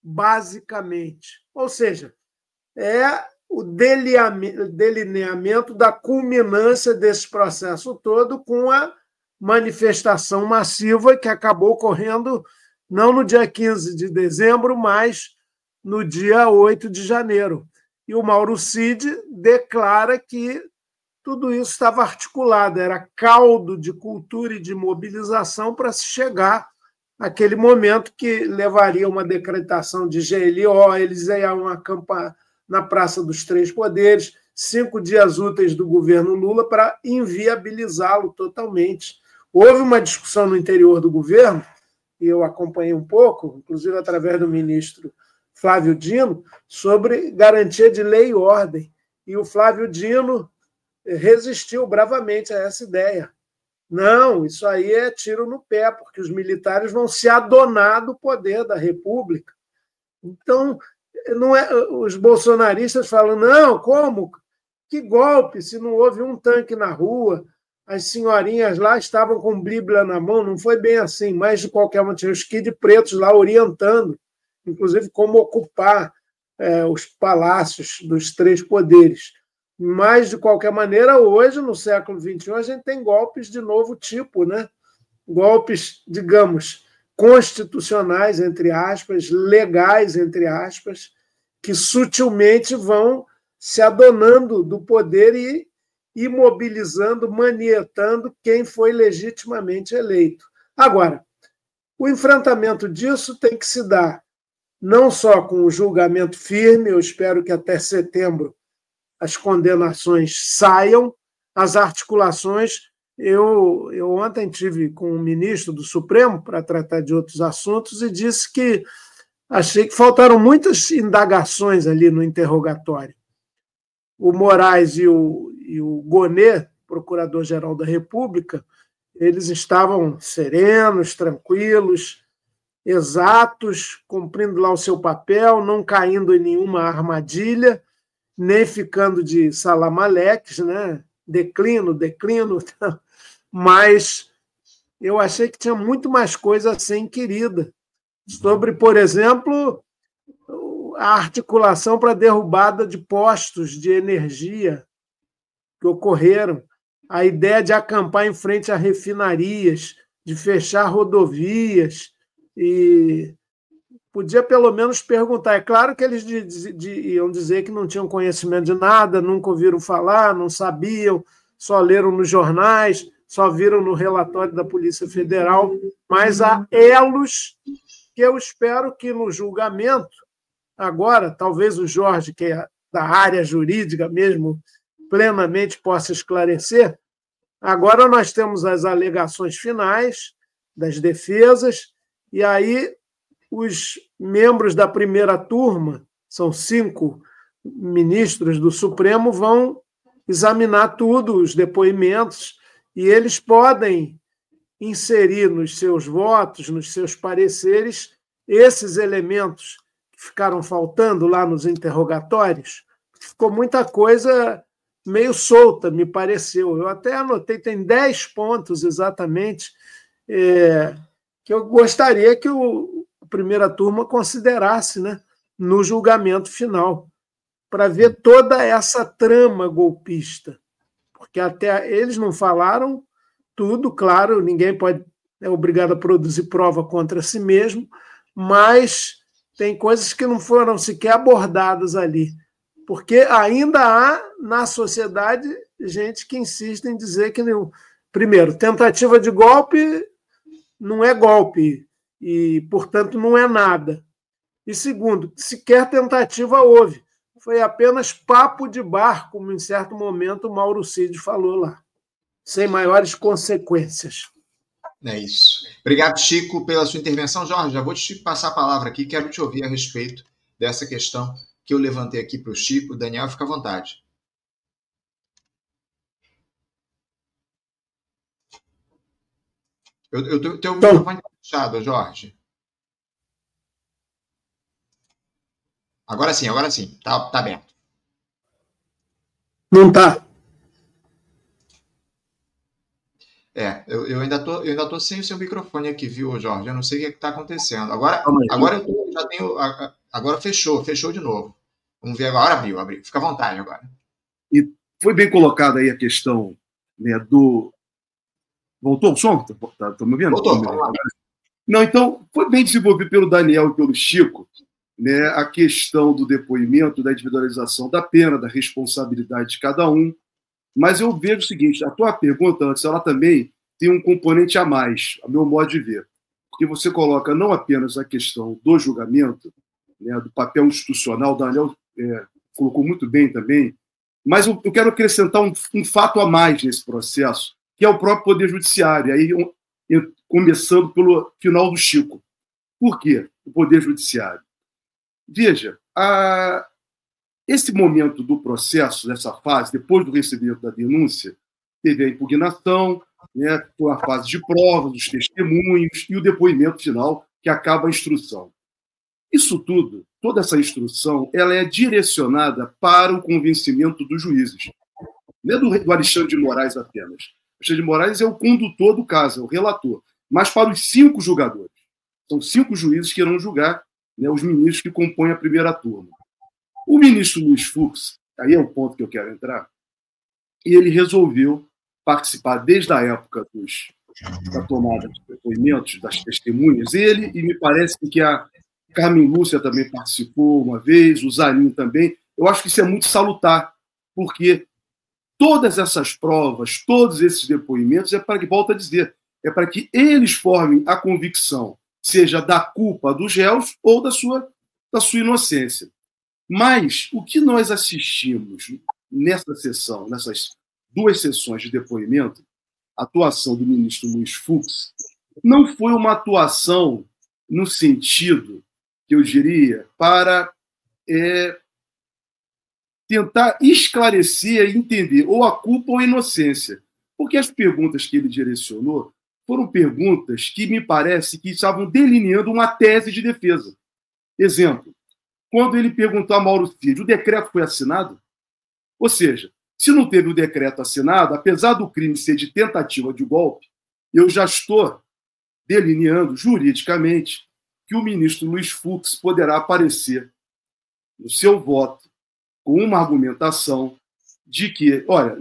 basicamente. Ou seja, é o delineamento da culminância desse processo todo com a manifestação massiva que acabou ocorrendo não no dia 15 de dezembro, mas no dia 8 de janeiro. E o Mauro Cid declara que tudo isso estava articulado, era caldo de cultura e de mobilização para se chegar àquele momento que levaria uma decretação de GLO, eles iam acampar na Praça dos Três Poderes, 5 dias úteis do governo Lula para inviabilizá-lo totalmente. Houve uma discussão no interior do governo, e eu acompanhei um pouco, inclusive através do ministro Flávio Dino, sobre garantia de lei e ordem. E o Flávio Dino resistiu bravamente a essa ideia. Não, isso aí é tiro no pé, porque os militares vão se adonar do poder da República. Então, não é, os bolsonaristas falam, não, como? Que golpe, se não houve um tanque na rua, as senhorinhas lá estavam com Bíblia na mão, não foi bem assim, mas de qualquer maneira, tinha os kid pretos lá orientando, inclusive como ocupar os palácios dos três poderes. Mas, de qualquer maneira, hoje, no século XXI, a gente tem golpes de novo tipo, né? Golpes, digamos, constitucionais, entre aspas, legais, entre aspas, que sutilmente vão se adonando do poder e imobilizando, manietando quem foi legitimamente eleito. Agora, o enfrentamento disso tem que se dar não só com o julgamento firme, eu espero que até setembro as condenações saiam, as articulações. Eu ontem tive com o ministro do Supremo para tratar de outros assuntos e disse que achei que faltaram muitas indagações ali no interrogatório. O Moraes e o Gonê, procurador-geral da República, eles estavam serenos, tranquilos, exatos, cumprindo lá o seu papel, não caindo em nenhuma armadilha, nem ficando de salamaleques, né? Declino, mas eu achei que tinha muito mais coisa a ser inquirida sobre, por exemplo, a articulação para a derrubada de postos de energia que ocorreram, a ideia de acampar em frente a refinarias, de fechar rodovias, e podia pelo menos perguntar. É claro que eles iam dizer que não tinham conhecimento de nada, nunca ouviram falar, não sabiam, só leram nos jornais, só viram no relatório da Polícia Federal, mas há elos que eu espero que no julgamento, agora, talvez o Jorge, que é da área jurídica mesmo, plenamente possa esclarecer. Agora nós temos as alegações finais das defesas, e aí os membros da primeira turma, são 5 ministros do Supremo, vão examinar tudo, os depoimentos, e eles podem inserir nos seus votos, nos seus pareceres, esses elementos que ficaram faltando lá nos interrogatórios. Ficou muita coisa meio solta, me pareceu. Eu até anotei, tem 10 pontos exatamente, que eu gostaria que a primeira turma considerasse, né, no julgamento final, para ver toda essa trama golpista. Porque até eles não falaram tudo, claro, ninguém é obrigado a produzir prova contra si mesmo, mas tem coisas que não foram sequer abordadas ali. Porque ainda há, na sociedade, gente que insiste em dizer que, primeiro, tentativa de golpe não é golpe e, portanto, não é nada. E, segundo, sequer tentativa houve. Foi apenas papo de bar, como em certo momento o Mauro Cid falou lá, sem maiores consequências. É isso. Obrigado, Chico, pela sua intervenção. Jorge, já vou te passar a palavra aqui, quero te ouvir a respeito dessa questão que eu levantei aqui para o Chico. Daniel, fica à vontade. Eu tenho o microfone fechado, Jorge. Agora sim, agora sim. Tá aberto. Não está. Eu ainda tô sem o seu microfone aqui, viu, Jorge? Eu não sei o que está acontecendo. Agora já tenho. Agora fechou de novo. Vamos ver agora. Abriu. Fica à vontade agora. E foi bem colocada aí a questão, né, do. Voltou o som? Tá me ouvindo? Voltou, vamos lá. Não, então, foi bem desenvolvido pelo Daniel e pelo Chico, né, a questão do depoimento, da individualização da pena, da responsabilidade de cada um. Mas eu vejo o seguinte, a tua pergunta antes, ela também tem um componente a mais, a meu modo de ver. Porque você coloca não apenas a questão do julgamento, né, do papel institucional, o Daniel colocou muito bem também, mas eu quero acrescentar um fato a mais nesse processo, que é o próprio Poder Judiciário. Aí, começando pelo final do Chico. Por quê? O Poder Judiciário. Veja, esse momento do processo, dessa fase, depois do recebimento da denúncia, teve a impugnação, né, a fase de provas, os testemunhos e o depoimento final, que acaba a instrução. Isso tudo, toda essa instrução, ela é direcionada para o convencimento dos juízes. Não é do Alexandre de Moraes apenas. Alexandre de Moraes é o condutor do caso, é o relator. Mas para os 5 julgadores. São 5 juízes que irão julgar, né, os ministros que compõem a primeira turma. O ministro Luiz Fux, aí é o ponto que eu quero entrar, e ele resolveu participar desde a época da tomada de depoimentos, das testemunhas. Ele, e me parece que a Carmen Lúcia também participou uma vez, o Zanin também. Eu acho que isso é muito salutar, porque todas essas provas, todos esses depoimentos, é para que, volto a dizer, é para que eles formem a convicção, seja da culpa dos réus ou da sua inocência. Mas o que nós assistimos nessa sessão, nessas 2 sessões de depoimento, a atuação do ministro Luiz Fux, não foi uma atuação no sentido, que eu diria, para tentar esclarecer e entender ou a culpa ou a inocência. Porque as perguntas que ele direcionou foram perguntas que me parece que estavam delineando uma tese de defesa. Exemplo, quando ele perguntou a Mauro Cid, o decreto foi assinado? Ou seja, se não teve o decreto assinado, apesar do crime ser de tentativa de golpe, eu já estou delineando juridicamente que o ministro Luiz Fux poderá aparecer no seu voto com uma argumentação de que, olha,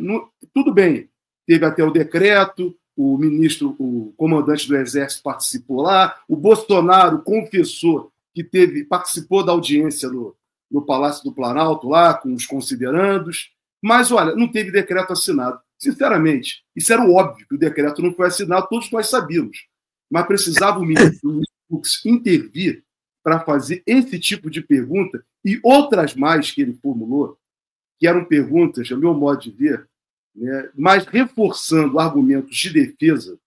tudo bem, teve até o decreto, o comandante do Exército participou lá, o Bolsonaro confessou que participou da audiência no Palácio do Planalto, lá, com os considerandos, mas, olha, não teve decreto assinado. Sinceramente, isso era óbvio, que o decreto não foi assinado, todos nós sabíamos, mas precisava o ministro Luiz Fux intervir para fazer esse tipo de pergunta e outras mais que ele formulou, que eram perguntas, a meu modo de ver, né, mais reforçando argumentos de defesa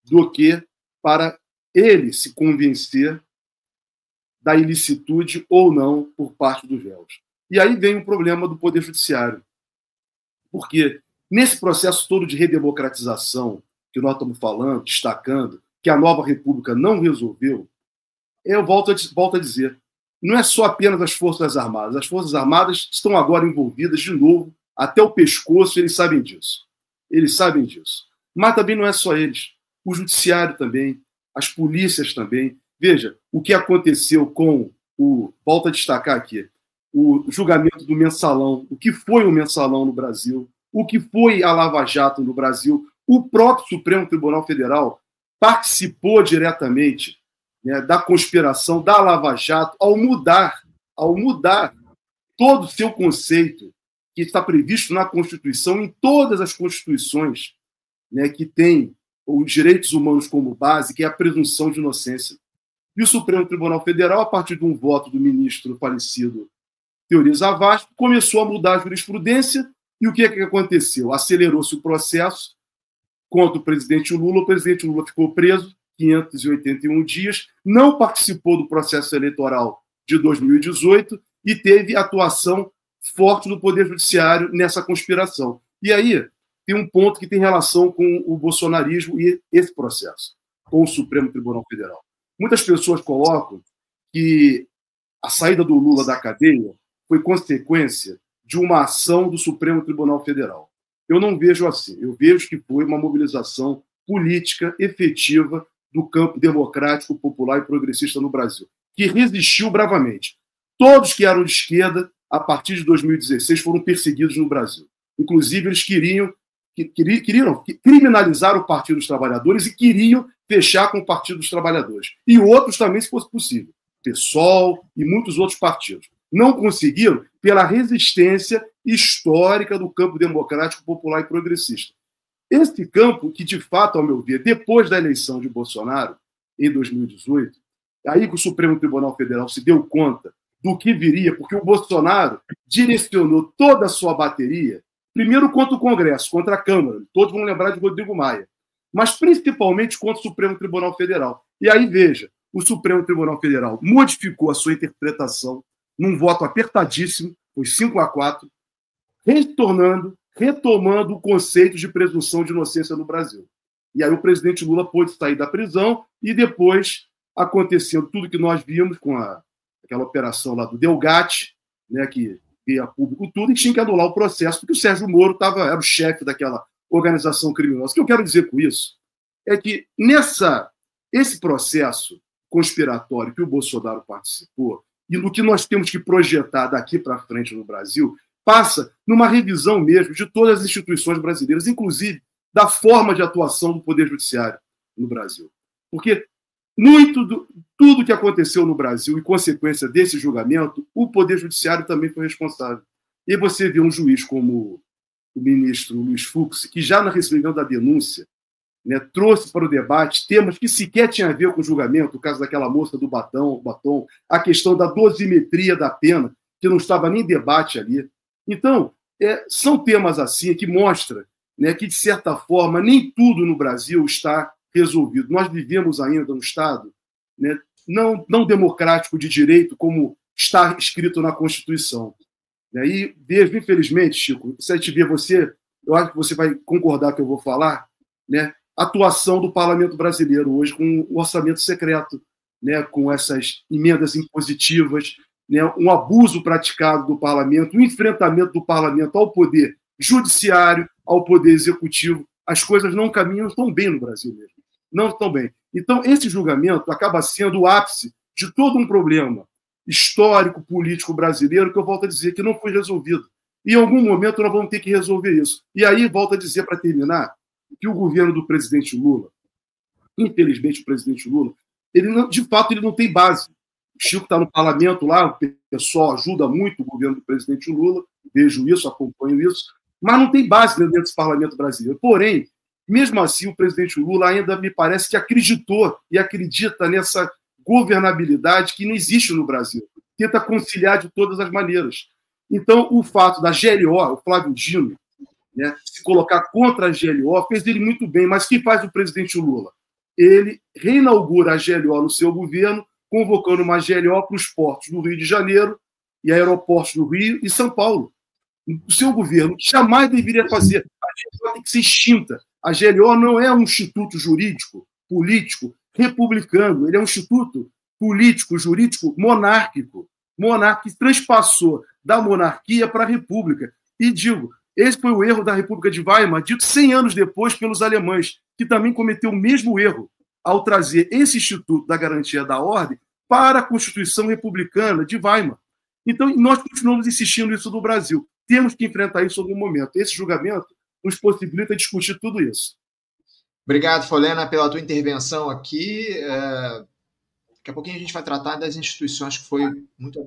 do que para ele se convencer da ilicitude ou não por parte dos réus. E aí vem o problema do Poder Judiciário. Porque nesse processo todo de redemocratização que nós estamos falando, destacando, que a nova República não resolveu, eu volto a dizer, não é só apenas as Forças Armadas. As Forças Armadas estão agora envolvidas de novo, até o pescoço, eles sabem disso. Eles sabem disso. Mas também não é só eles. O Judiciário também, as polícias também. Veja, o que aconteceu com volto a destacar aqui, o julgamento do Mensalão, o que foi o Mensalão no Brasil, o que foi a Lava Jato no Brasil. O próprio Supremo Tribunal Federal participou diretamente, né, da conspiração da Lava Jato ao mudar todo o seu conceito que está previsto na Constituição, em todas as constituições, né, que tem os direitos humanos como base, que é a presunção de inocência. E o Supremo Tribunal Federal, a partir de um voto do ministro falecido Teori Zavascki, começou a mudar a jurisprudência. E o que aconteceu? Acelerou-se o processo contra o presidente Lula ficou preso 581 dias, não participou do processo eleitoral de 2018 e teve atuação forte do Poder Judiciário nessa conspiração. E aí tem um ponto que tem relação com o bolsonarismo e esse processo, com o Supremo Tribunal Federal. Muitas pessoas colocam que a saída do Lula da cadeia foi consequência de uma ação do Supremo Tribunal Federal. Eu não vejo assim. Eu vejo que foi uma mobilização política efetiva do campo democrático, popular e progressista no Brasil, que resistiu bravamente. Todos que eram de esquerda, a partir de 2016, foram perseguidos no Brasil. Inclusive, eles queriam criminalizar o Partido dos Trabalhadores e queriam fechar com o Partido dos Trabalhadores. E outros também, se fosse possível. PSOL e muitos outros partidos. Não conseguiram pela resistência histórica do campo democrático, popular e progressista. Esse campo que, de fato, ao meu ver, depois da eleição de Bolsonaro, em 2018, aí que o Supremo Tribunal Federal se deu conta do que viria, porque o Bolsonaro direcionou toda a sua bateria, primeiro contra o Congresso, contra a Câmara, todos vão lembrar de Rodrigo Maia, mas principalmente contra o Supremo Tribunal Federal. E aí, veja, o Supremo Tribunal Federal modificou a sua interpretação num voto apertadíssimo, foi 5-4, retomando o conceito de presunção de inocência no Brasil. E aí o presidente Lula pôde sair da prisão e depois aconteceu tudo que nós vimos com aquela operação lá do Delgatti, né, que veio a público tudo e tinha que anular o processo, porque o Sérgio Moro era o chefe daquela organização criminosa. O que eu quero dizer com isso é que esse processo conspiratório que o Bolsonaro participou e no que nós temos que projetar daqui para frente no Brasil passa numa revisão mesmo de todas as instituições brasileiras, inclusive da forma de atuação do Poder Judiciário no Brasil. Porque tudo que aconteceu no Brasil, em consequência desse julgamento, o Poder Judiciário também foi responsável. E você vê um juiz como o ministro Luiz Fux, que já na recebimento da denúncia, né, trouxe para o debate temas que sequer tinham a ver com o julgamento, o caso daquela moça do batom, a questão da dosimetria da pena, que não estava nem em debate ali. Então, são temas assim que mostram, né, que, de certa forma, nem tudo no Brasil está resolvido. Nós vivemos ainda num Estado, né, não democrático de direito, como está escrito na Constituição. E vejo, infelizmente, Chico, se a gente vê eu acho que você vai concordar com o que eu vou falar, né, a atuação do parlamento brasileiro hoje com o orçamento secreto, né, com essas emendas impositivas, né, um abuso praticado do parlamento, um enfrentamento do parlamento ao poder judiciário, ao poder executivo. As coisas não caminham tão bem no Brasil mesmo. Não estão bem. Então, esse julgamento acaba sendo o ápice de todo um problema histórico, político brasileiro, que eu volto a dizer que não foi resolvido. E em algum momento nós vamos ter que resolver isso. E aí, volto a dizer, para terminar, que o governo do presidente Lula, infelizmente o presidente Lula, de fato ele não tem base. O Chico está no parlamento lá, o pessoal ajuda muito o governo do presidente Lula, vejo isso, acompanho isso, mas não tem base dentro desse parlamento brasileiro. Porém, mesmo assim, o presidente Lula ainda me parece que acreditou e acredita nessa governabilidade que não existe no Brasil. Tenta conciliar de todas as maneiras. Então, o fato da GLO, o Flávio Dino, né, se colocar contra a GLO, fez ele muito bem. Mas o que faz o presidente Lula? Ele reinaugura a GLO no seu governo, convocando uma GLO para os portos do Rio de Janeiro e aeroportos do Rio e São Paulo. O seu governo, que jamais deveria fazer. A GLO tem que ser extinta. A GLO não é um instituto jurídico, político, republicano. Ele é um instituto político, jurídico, monárquico. Monárquico que transpassou da monarquia para a república. E digo, esse foi o erro da República de Weimar, dito 100 anos depois pelos alemães, que também cometeu o mesmo erro ao trazer esse Instituto da Garantia da Ordem para a Constituição Republicana de Weimar. Então, nós continuamos insistindo nisso no Brasil. Temos que enfrentar isso em algum momento. Esse julgamento nos possibilita discutir tudo isso. Obrigado, Folena, pela tua intervenção aqui. Daqui a pouquinho a gente vai tratar das instituições que foram muito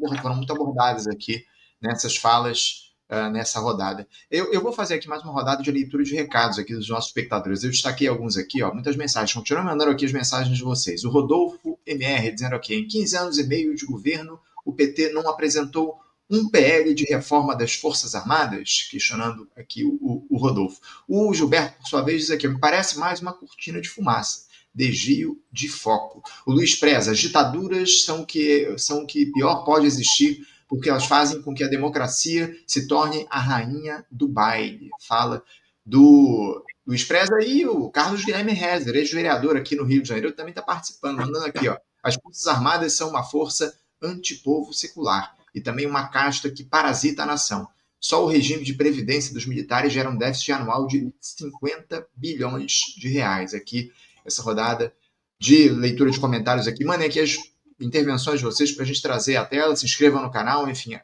abordadas aqui nessas falas, nessa rodada. Eu vou fazer aqui mais uma rodada de leitura de recados aqui dos nossos espectadores. Eu destaquei alguns aqui, muitas mensagens. Continuam mandando aqui as mensagens de vocês. O Rodolfo MR dizendo aqui, em 15 anos e meio de governo, o PT não apresentou um PL de reforma das Forças Armadas? Questionando aqui o Rodolfo. O Gilberto, por sua vez, diz aqui, me parece mais uma cortina de fumaça. Desvio de foco. O Luiz Preza, as ditaduras são o que pior pode existir, porque elas fazem com que a democracia se torne a rainha do baile. Fala do Luiz Preza e o Carlos Guilherme Rezer, ex-vereador aqui no Rio de Janeiro, também está participando, mandando aqui, as Forças Armadas são uma força antipovo secular e também uma casta que parasita a nação. Só o regime de previdência dos militares gera um déficit anual de 50 bilhões de reais. Aqui, essa rodada de leitura de comentários aqui. Mandem aqui as intervenções de vocês para a gente trazer à tela. Se inscrevam no canal, enfim,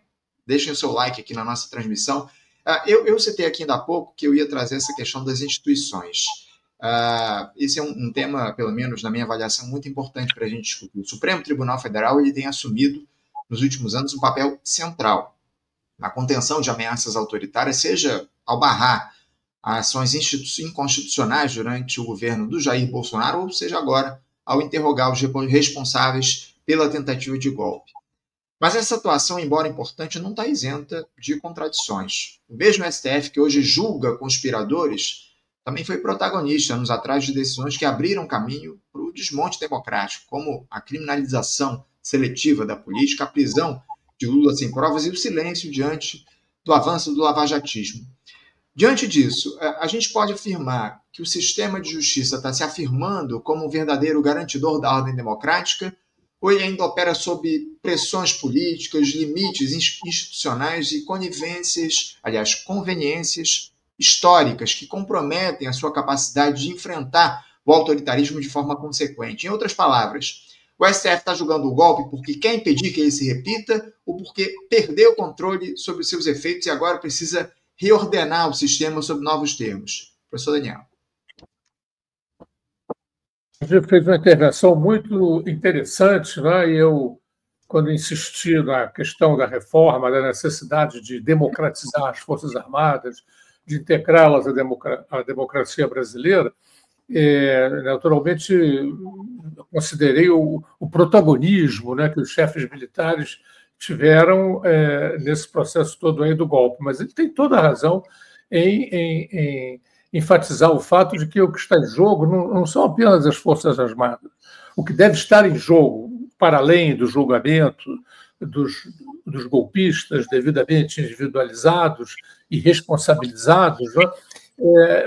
deixem o seu like aqui na nossa transmissão. Eu citei aqui ainda há pouco que eu ia trazer essa questão das instituições. Esse é um tema, pelo menos na minha avaliação, muito importante para a gente discutir. O Supremo Tribunal Federal ele tem assumido, nos últimos anos, um papel central na contenção de ameaças autoritárias, seja ao barrar ações inconstitucionais durante o governo do Jair Bolsonaro, ou seja agora ao interrogar os responsáveis pela tentativa de golpe. Mas essa atuação, embora importante, não está isenta de contradições. O mesmo STF, que hoje julga conspiradores, também foi protagonista anos atrás de decisões que abriram caminho para o desmonte democrático, como a criminalização seletiva da política, a prisão de Lula sem provas e o silêncio diante do avanço do lavajatismo. Diante disso, a gente pode afirmar que o sistema de justiça está se afirmando como um verdadeiro garantidor da ordem democrática, ou ele ainda opera sob pressões políticas, limites institucionais e conveniências históricas que comprometem a sua capacidade de enfrentar o autoritarismo de forma consequente? Em outras palavras, o STF está julgando o golpe porque quer impedir que ele se repita ou porque perdeu o controle sobre os seus efeitos e agora precisa reordenar o sistema sob novos termos? Professor Daniel. Você fez uma intervenção muito interessante, né? E eu, quando insisti na questão da reforma, da necessidade de democratizar as Forças Armadas, de integrá-las à democracia brasileira, naturalmente considerei o protagonismo, né, que os chefes militares tiveram nesse processo todo aí do golpe. Mas ele tem toda a razão em enfatizar o fato de que o que está em jogo não são apenas as Forças Armadas. O que deve estar em jogo, para além do julgamento dos golpistas devidamente individualizados e responsabilizados, né?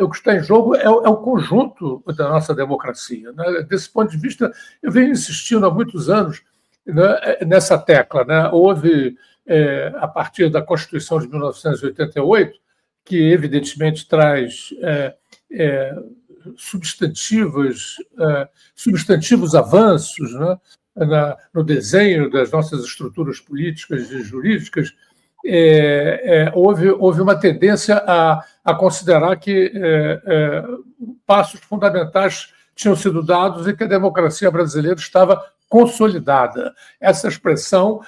O que está em jogo é o conjunto da nossa democracia, né? Desse ponto de vista, eu venho insistindo há muitos anos, né, nessa tecla, né? Houve, a partir da Constituição de 1988, que evidentemente traz substantivos avanços, né, no desenho das nossas estruturas políticas e jurídicas, houve uma tendência a considerar que passos fundamentais tinham sido dados e que a democracia brasileira estava consolidada. Essa expressão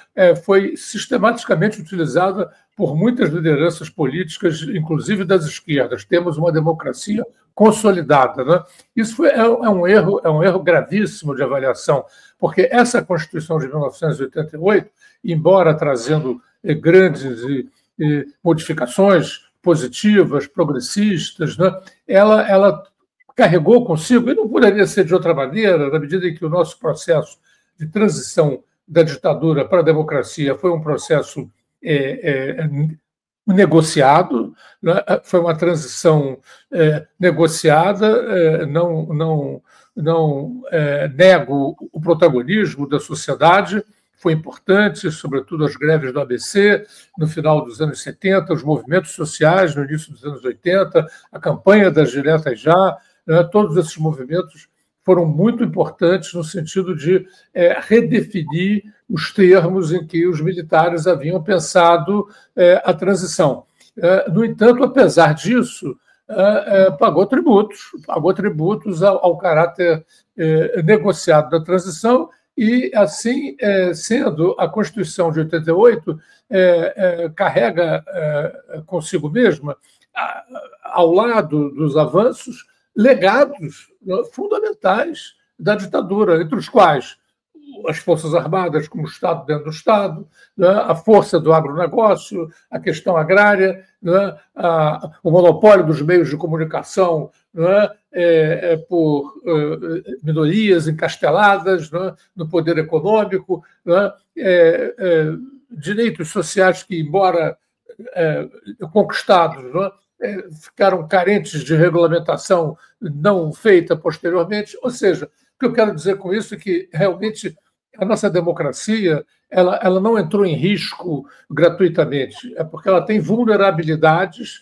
foi sistematicamente utilizada por muitas lideranças políticas, inclusive das esquerdas. Temos uma democracia consolidada, né? Isso é um erro gravíssimo de avaliação, porque essa Constituição de 1988, embora trazendo grandes modificações positivas, progressistas, né, ela carregou consigo, e não poderia ser de outra maneira, na medida em que o nosso processo de transição da ditadura para a democracia foi um processo negociado, né? Foi uma transição negociada, não nego o protagonismo da sociedade, foi importante, sobretudo as greves do ABC no final dos anos 70, os movimentos sociais no início dos anos 80, a campanha das diretas já, né? Todos esses movimentos foram muito importantes no sentido de redefinir os termos em que os militares haviam pensado a transição. No entanto, apesar disso, pagou tributos ao caráter negociado da transição e, assim sendo, a Constituição de 88 carrega consigo mesma, ao lado dos avanços, legados fundamentais da ditadura, entre os quais as Forças Armadas como Estado dentro do Estado, né, a força do agronegócio, a questão agrária, né, o monopólio dos meios de comunicação, né, por minorias encasteladas, né, no poder econômico, né, direitos sociais que, embora conquistados, né, ficaram carentes de regulamentação não feita posteriormente. Ou seja, o que eu quero dizer com isso é que realmente a nossa democracia ela não entrou em risco gratuitamente, é porque ela tem vulnerabilidades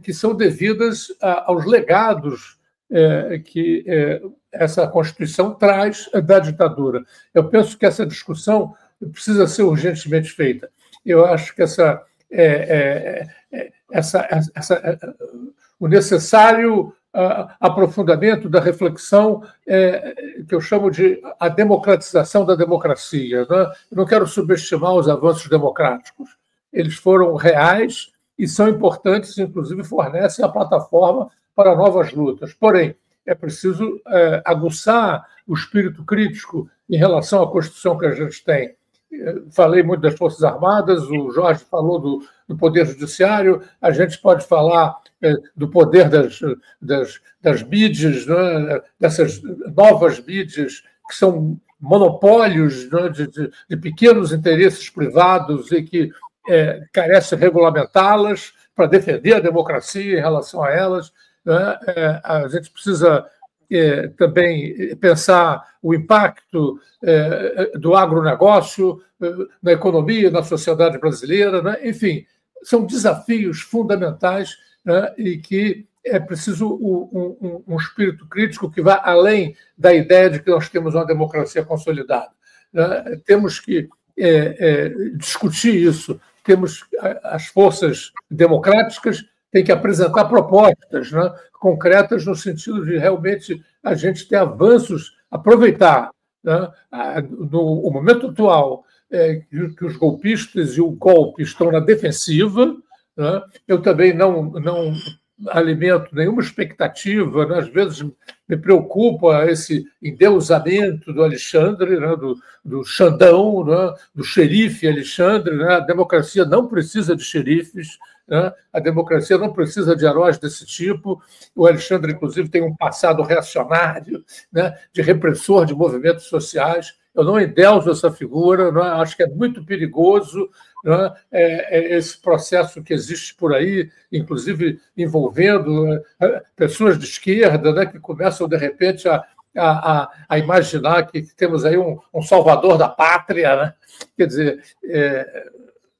que são devidas aos legados que essa Constituição traz da ditadura. Eu penso que essa discussão precisa ser urgentemente feita. Eu acho que o necessário aprofundamento da reflexão que eu chamo de a democratização da democracia. Né? Eu não quero subestimar os avanços democráticos. Eles foram reais e são importantes, inclusive fornecem a plataforma para novas lutas. Porém, é preciso aguçar o espírito crítico em relação à Constituição que a gente tem. Falei muito das Forças Armadas, o Jorge falou do Poder Judiciário, a gente pode falar do poder das mídias, né, dessas novas mídias que são monopólios, né, de pequenos interesses privados e que carecem regulamentá-las para defender a democracia em relação a elas. Né? A gente precisa também pensar o impacto do agronegócio na economia, na sociedade brasileira. Né? Enfim, são desafios fundamentais, né? E que é preciso um espírito crítico que vá além da ideia de que nós temos uma democracia consolidada. Né? Temos que discutir isso. As forças democráticas têm que apresentar propostas, né, concretas no sentido de realmente a gente ter avanços, aproveitar, né, no momento atual que os golpistas e o golpe estão na defensiva. Né, eu também não alimento nenhuma expectativa, né, às vezes me preocupa esse endeusamento do Alexandre, né, do Xandão, né, do xerife Alexandre. Né, a democracia não precisa de xerifes, né, a democracia não precisa de heróis desse tipo. O Alexandre, inclusive, tem um passado reacionário, né, de repressor de movimentos sociais. Eu não endeuso essa figura, né, acho que é muito perigoso, né, esse processo que existe por aí, inclusive envolvendo pessoas de esquerda, né, que começam, de repente, a imaginar que temos aí um salvador da pátria. Né? Quer dizer,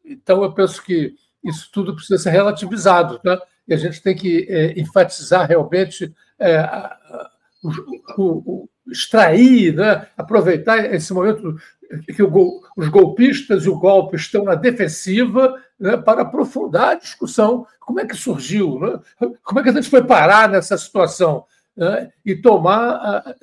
então eu penso que isso tudo precisa ser relativizado, né? E a gente tem que enfatizar realmente, extrair, né? Aproveitar esse momento que os golpistas e o golpe estão na defensiva, né? Para aprofundar a discussão. Como é que surgiu? Né? Como é que a gente foi parar nessa situação? Né? E tomar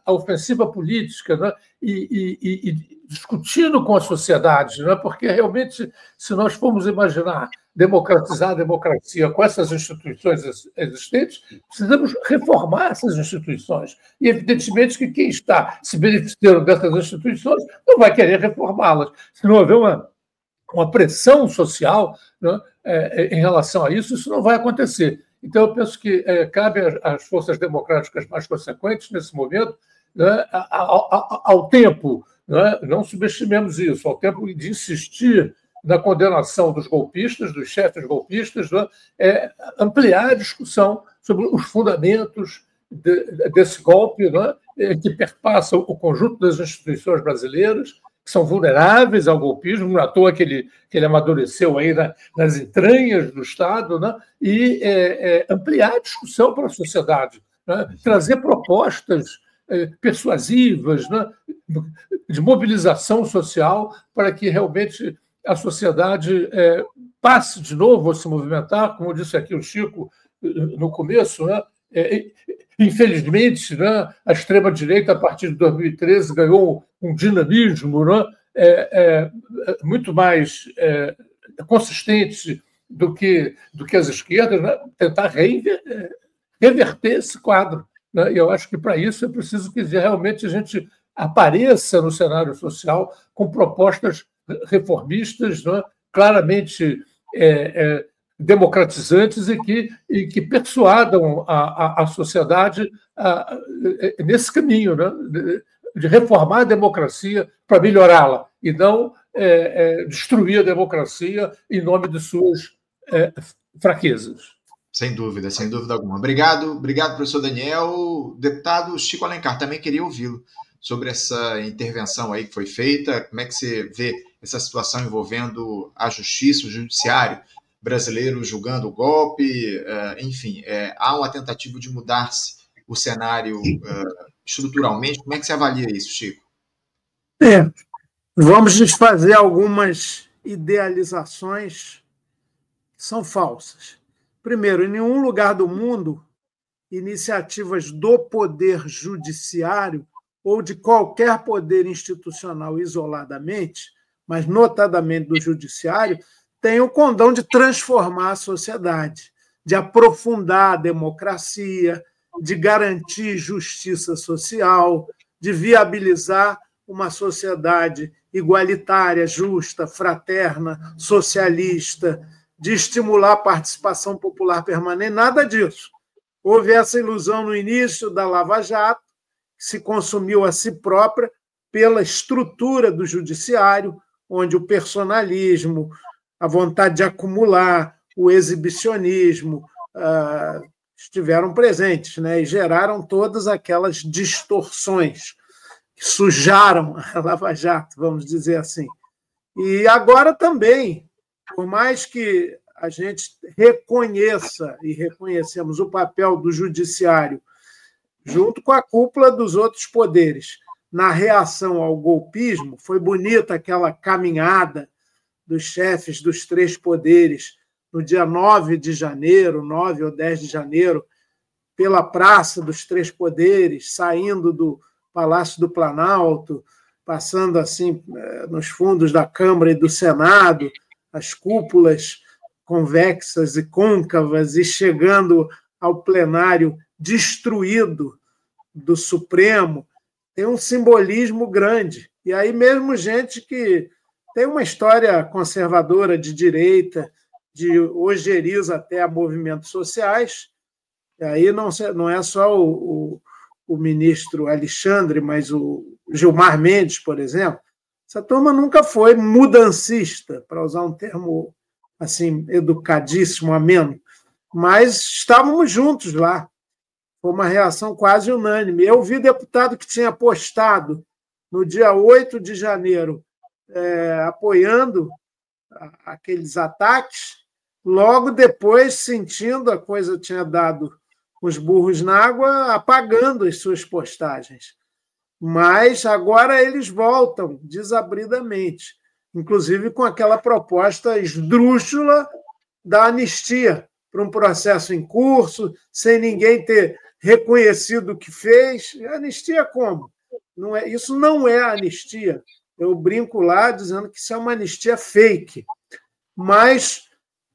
a ofensiva política, né? E discutindo com a sociedade, né? Porque realmente, se nós formos imaginar democratizar a democracia com essas instituições existentes, precisamos reformar essas instituições. E, evidentemente, que quem está se beneficiando dessas instituições não vai querer reformá-las. Se não houver uma pressão social, né, em relação a isso, isso não vai acontecer. Então, eu penso que cabe às forças democráticas mais consequentes, nesse momento, né, ao tempo, né, não subestimemos isso, ao tempo de insistir na condenação dos golpistas, dos chefes golpistas, né, ampliar a discussão sobre os fundamentos desse golpe, né, que perpassa o conjunto das instituições brasileiras, que são vulneráveis ao golpismo, não é à toa que ele amadureceu aí nas entranhas do Estado, né, e ampliar a discussão para a sociedade, né, trazer propostas persuasivas, né, de mobilização social para que realmente a sociedade passe de novo a se movimentar, como disse aqui o Chico no começo, né? Infelizmente, né, a extrema-direita, a partir de 2013, ganhou um dinamismo, né, muito mais consistente do que as esquerdas, né, tentar reverter esse quadro. Né? E eu acho que, para isso, é preciso que realmente a gente apareça no cenário social com propostas reformistas, né, claramente democratizantes e que persuadam a sociedade nesse caminho, né, de reformar a democracia para melhorá-la e não destruir a democracia em nome de suas fraquezas. Sem dúvida alguma. Obrigado, professor Daniel. Deputado Chico Alencar, também queria ouvi-lo. sobre essa intervenção aí que foi feita. Como é que você vê essa situação envolvendo a justiça, o judiciário brasileiro julgando o golpe? Enfim, há uma tentativa de mudar-se o cenário estruturalmente. Como é que você avalia isso, Chico? Vamos desfazer algumas idealizações que são falsas. Primeiro, em nenhum lugar do mundo, iniciativas do poder judiciário ou de qualquer poder institucional isoladamente, mas notadamente do judiciário, tem o condão de transformar a sociedade, de aprofundar a democracia, de garantir justiça social, de viabilizar uma sociedade igualitária, justa, fraterna, socialista, de estimular a participação popular permanente, nada disso. Houve essa ilusão no início da Lava Jato, que se consumiu a si própria pela estrutura do judiciário, onde o personalismo, a vontade de acumular, o exibicionismo estiveram presentes, né? E geraram todas aquelas distorções que sujaram a Lava Jato, vamos dizer assim. E agora também, por mais que a gente reconheça e reconhecemos o papel do judiciário junto com a cúpula dos outros poderes na reação ao golpismo, foi bonita aquela caminhada dos chefes dos três poderes no dia 9 de janeiro, 9 ou 10 de janeiro, pela Praça dos Três Poderes, saindo do Palácio do Planalto, passando assim nos fundos da Câmara e do Senado, as cúpulas convexas e côncavas, e chegando ao plenário destruído do Supremo, tem um simbolismo grande. E aí mesmo gente que tem uma história conservadora de direita, de ojeriza até a movimentos sociais, e aí não é só o ministro Alexandre, mas o Gilmar Mendes, por exemplo. Essa turma nunca foi mudancista, para usar um termo assim educadíssimo, ameno, mas estávamos juntos lá. Foi uma reação quase unânime. Eu vi deputado que tinha postado no dia 8 de janeiro, apoiando aqueles ataques, logo depois, sentindo a coisa tinha dado os burros na água, apagando as suas postagens. Mas agora eles voltam desabridamente, inclusive com aquela proposta esdrúxula da anistia para um processo em curso, sem ninguém ter reconhecido o que fez. Anistia como? Isso não é anistia. Eu brinco lá dizendo que isso é uma anistia fake. Mas,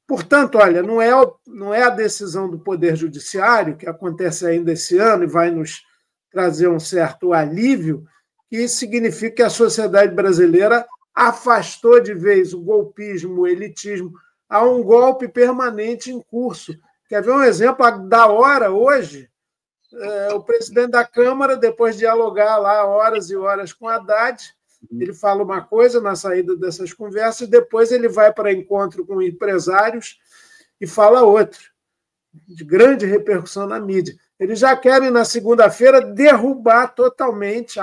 portanto, olha, não é a decisão do Poder Judiciário, que acontece ainda esse ano e vai nos trazer um certo alívio, que significa que a sociedade brasileira afastou de vez o golpismo, o elitismo. Há um golpe permanente em curso. Quer ver um exemplo da hora hoje? O presidente da Câmara, depois de dialogar lá horas e horas com Haddad, ele fala uma coisa na saída dessas conversas, depois ele vai para encontro com empresários e fala outra, de grande repercussão na mídia. Eles já querem, na segunda-feira, derrubar totalmente,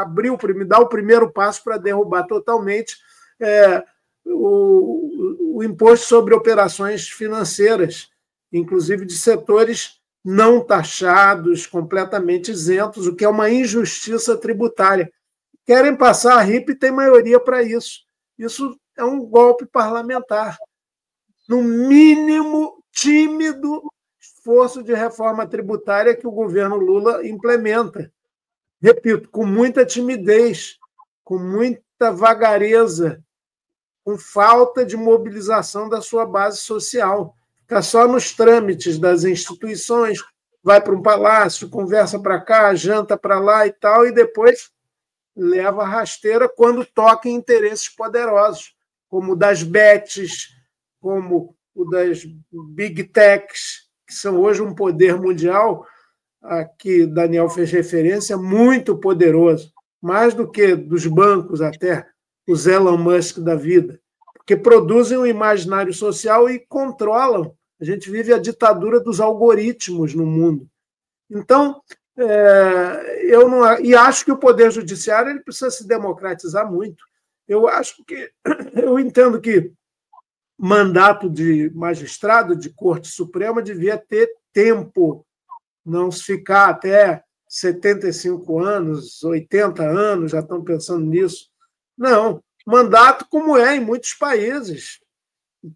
dar o primeiro passo para derrubar totalmente o imposto sobre operações financeiras, inclusive de setores não taxados, completamente isentos, o que é uma injustiça tributária. Querem passar a RIP e tem maioria para isso. Isso é um golpe parlamentar. No mínimo, tímido esforço de reforma tributária que o governo Lula implementa. Repito, com muita timidez, com muita vagareza, com falta de mobilização da sua base social. Fica só nos trâmites das instituições, vai para um palácio, conversa para cá, janta para lá e tal, e depois leva a rasteira quando toca em interesses poderosos, como o das bets, como o das big techs, que são hoje um poder mundial, a que Daniel fez referência, muito poderoso, mais do que dos bancos até, os Elon Musk da vida, porque produzem um imaginário social e controlam. A gente vive a ditadura dos algoritmos no mundo. Então, Eu não, e acho que o Poder Judiciário ele precisa se democratizar muito. Eu entendo que mandato de magistrado de Corte Suprema devia ter tempo, não se ficar até 75 anos, 80 anos, já estão pensando nisso. Não, mandato como é em muitos países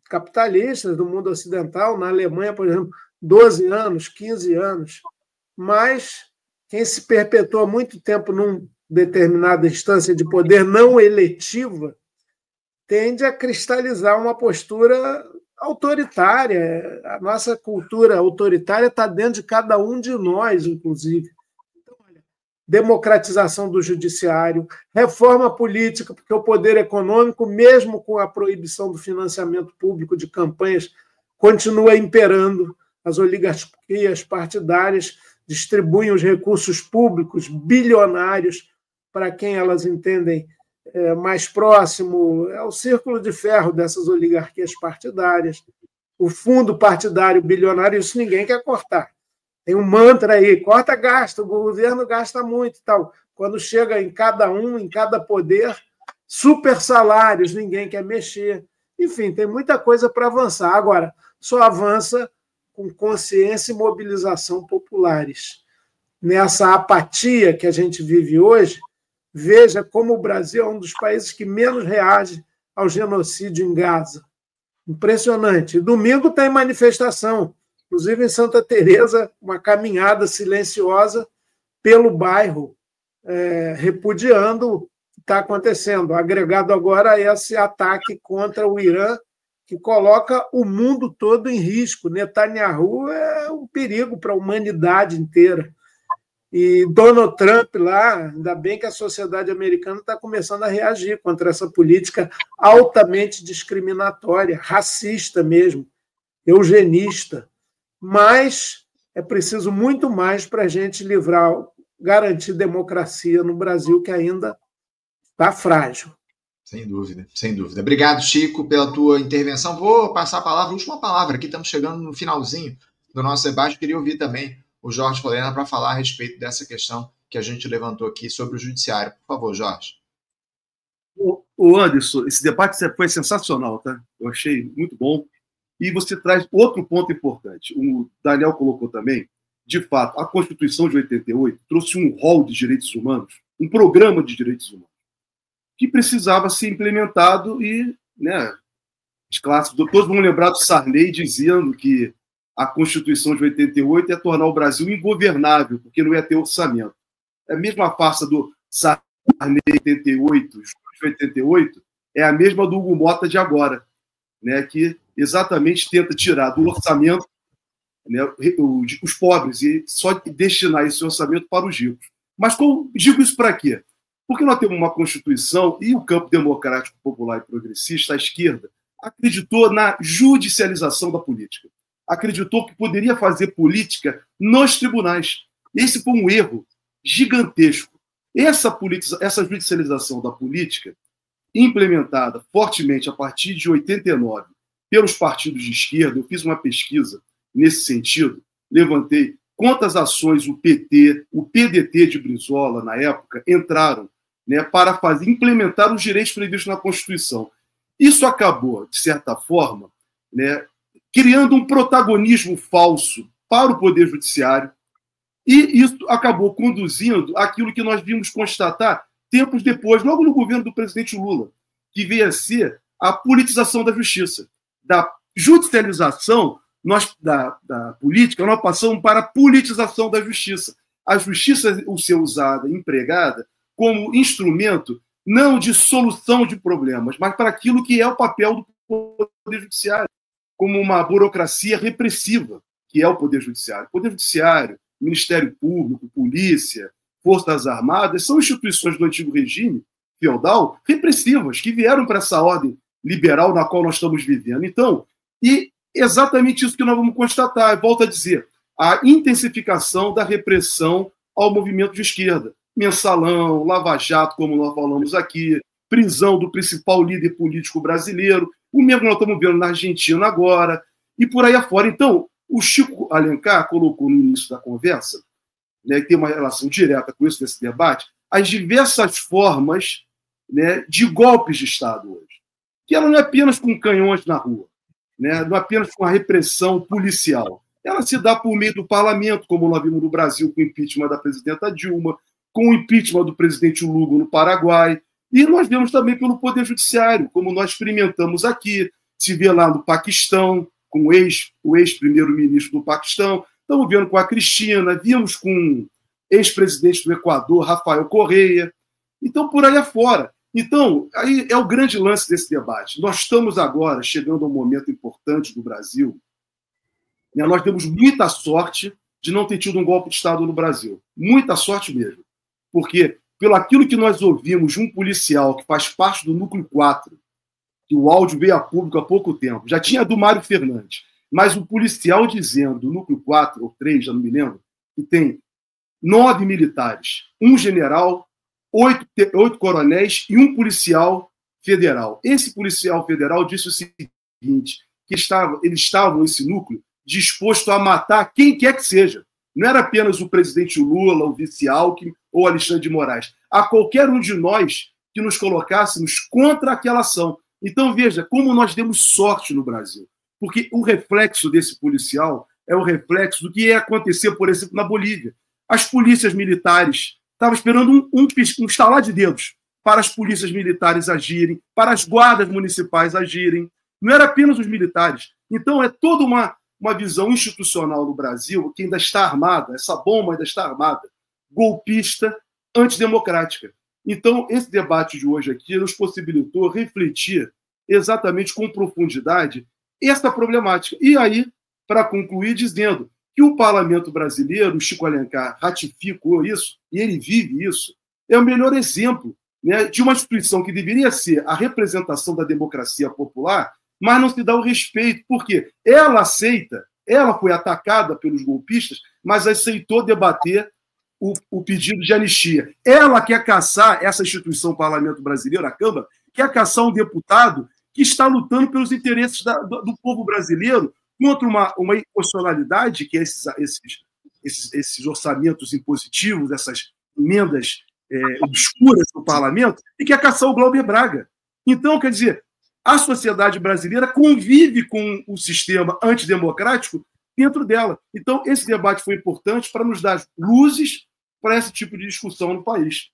capitalistas do mundo ocidental, na Alemanha, por exemplo, 12 anos, 15 anos. Mas quem se perpetua muito tempo numa determinada instância de poder não eletiva tende a cristalizar uma postura autoritária. A nossa cultura autoritária está dentro de cada um de nós, inclusive. Então, olha, democratização do judiciário, reforma política, porque o poder econômico, mesmo com a proibição do financiamento público de campanhas, continua imperando. As oligarquias partidárias distribuem os recursos públicos bilionários para quem elas entendem mais próximo. É o círculo de ferro dessas oligarquias partidárias. O fundo partidário bilionário, isso ninguém quer cortar. Tem um mantra aí, corta gasto, o governo gasta muito e tal. Quando chega em cada um, em cada poder, super salários, ninguém quer mexer. Enfim, tem muita coisa para avançar. Agora, só avança com consciência e mobilização populares. Nessa apatia que a gente vive hoje, veja como o Brasil é um dos países que menos reage ao genocídio em Gaza. Impressionante. Domingo tem manifestação, inclusive em Santa Teresa, uma caminhada silenciosa pelo bairro, repudiando o que está acontecendo. Agregado agora a esse ataque contra o Irã, que coloca o mundo todo em risco. Netanyahu é um perigo para a humanidade inteira. E Donald Trump lá, ainda bem que a sociedade americana está começando a reagir contra essa política altamente discriminatória, racista mesmo, eugenista. Mas é preciso muito mais para a gente garantir democracia no Brasil, que ainda está frágil. Sem dúvida, sem dúvida. Obrigado, Chico, pela tua intervenção. Vou passar a última palavra aqui, estamos chegando no finalzinho do nosso debate. Queria ouvir também o Jorge Folena para falar a respeito dessa questão que a gente levantou aqui sobre o judiciário. Por favor, Jorge. O Anderson, esse debate foi sensacional, tá? Eu achei muito bom. E você traz outro ponto importante. O Daniel colocou também, de fato, a Constituição de 88 trouxe um rol de direitos humanos, um programa de direitos humanos, que precisava ser implementado e, né, os clássicos, todos vão lembrar do Sarney dizendo que a Constituição de 88 ia tornar o Brasil ingovernável, porque não ia ter orçamento. É a mesma farsa do Sarney de 88, de 88, é a mesma do Hugo Mota de agora, né, que exatamente tenta tirar do orçamento, né, os pobres e só destinar esse orçamento para os ricos. Mas digo isso para quê? Porque nós temos uma Constituição e o campo democrático, popular e progressista, a esquerda, acreditou na judicialização da política. Acreditou que poderia fazer política nos tribunais. Esse foi um erro gigantesco. Essa judicialização da política, implementada fortemente a partir de 89 pelos partidos de esquerda, eu fiz uma pesquisa nesse sentido, levantei quantas ações o PT, o PDT de Brizola, na época, entraram, né, para implementar os direitos previstos na Constituição. Isso acabou, de certa forma, né, criando um protagonismo falso para o Poder Judiciário, e isso acabou conduzindo àquilo que nós vimos constatar tempos depois, logo no governo do presidente Lula, que veio a ser a politização da justiça. Da judicialização da política, nós passamos para a politização da justiça. A justiça, o ser usada, empregada, como instrumento não de solução de problemas, mas para aquilo que é o papel do Poder Judiciário, como uma burocracia repressiva, que é o Poder Judiciário. O Poder Judiciário, Ministério Público, Polícia, Forças Armadas, são instituições do antigo regime feudal repressivas, que vieram para essa ordem liberal na qual nós estamos vivendo. Então, e exatamente isso que nós vamos constatar, volto a dizer, a intensificação da repressão ao movimento de esquerda. Mensalão, Lava Jato, como nós falamos aqui, prisão do principal líder político brasileiro, o mesmo que nós estamos vendo na Argentina agora, e por aí afora. Então, o Chico Alencar colocou no início da conversa né, que tem uma relação direta com isso nesse debate, as diversas formas, né, de golpes de Estado hoje. Que ela não é apenas com canhões na rua, né, não é apenas com a repressão policial. Ela se dá por meio do parlamento, como nós vimos no Brasil com o impeachment da presidenta Dilma, com o impeachment do presidente Lugo no Paraguai, e nós vemos também pelo Poder Judiciário, como nós experimentamos aqui, se vê lá no Paquistão, com o ex-primeiro-ministro do Paquistão, estamos vendo com a Cristina, vimos com o ex-presidente do Equador, Rafael Correia, então por aí afora. Então, aí é o grande lance desse debate. Nós estamos agora chegando a um momento importante do Brasil, né? Nós temos muita sorte de não ter tido um golpe de Estado no Brasil. Muita sorte mesmo. Porque, pelo aquilo que nós ouvimos de um policial que faz parte do Núcleo 4, que o áudio veio a público há pouco tempo, já tinha do Mário Fernandes, mas o policial dizendo, do Núcleo 4 ou 3, já não me lembro, que tem 9 militares, um general, 8 coronéis e um policial federal. Esse policial federal disse o seguinte, que eles estavam, esse núcleo, disposto a matar quem quer que seja. Não era apenas o presidente Lula, o vice Alckmin ou Alexandre de Moraes. A qualquer um de nós que nos colocássemos contra aquela ação. Então, veja, como nós demos sorte no Brasil. Porque o reflexo desse policial é o reflexo do que ia acontecer, por exemplo, na Bolívia. As polícias militares estavam esperando um estalar de dedos para as polícias militares agirem, para as guardas municipais agirem. Não era apenas os militares. Então, é toda uma visão institucional no Brasil que ainda está armada, essa bomba ainda está armada, golpista, antidemocrática. Então, esse debate de hoje aqui nos possibilitou refletir exatamente com profundidade essa problemática. E aí, para concluir, dizendo que o parlamento brasileiro, o Chico Alencar, ratificou isso, e ele vive isso, é o melhor exemplo, né, de uma instituição que deveria ser a representação da democracia popular, mas não se dá o respeito, porque ela aceita, ela foi atacada pelos golpistas, mas aceitou debater o pedido de anistia. Ela quer caçar, essa instituição parlamento brasileiro, a Câmara, quer caçar um deputado que está lutando pelos interesses do povo brasileiro contra uma inconstitucionalidade, que é esses orçamentos impositivos, essas emendas obscuras do parlamento, e quer caçar o Glauber Braga. Então, quer dizer, a sociedade brasileira convive com o sistema antidemocrático dentro dela. Então, esse debate foi importante para nos dar luzes para esse tipo de discussão no país.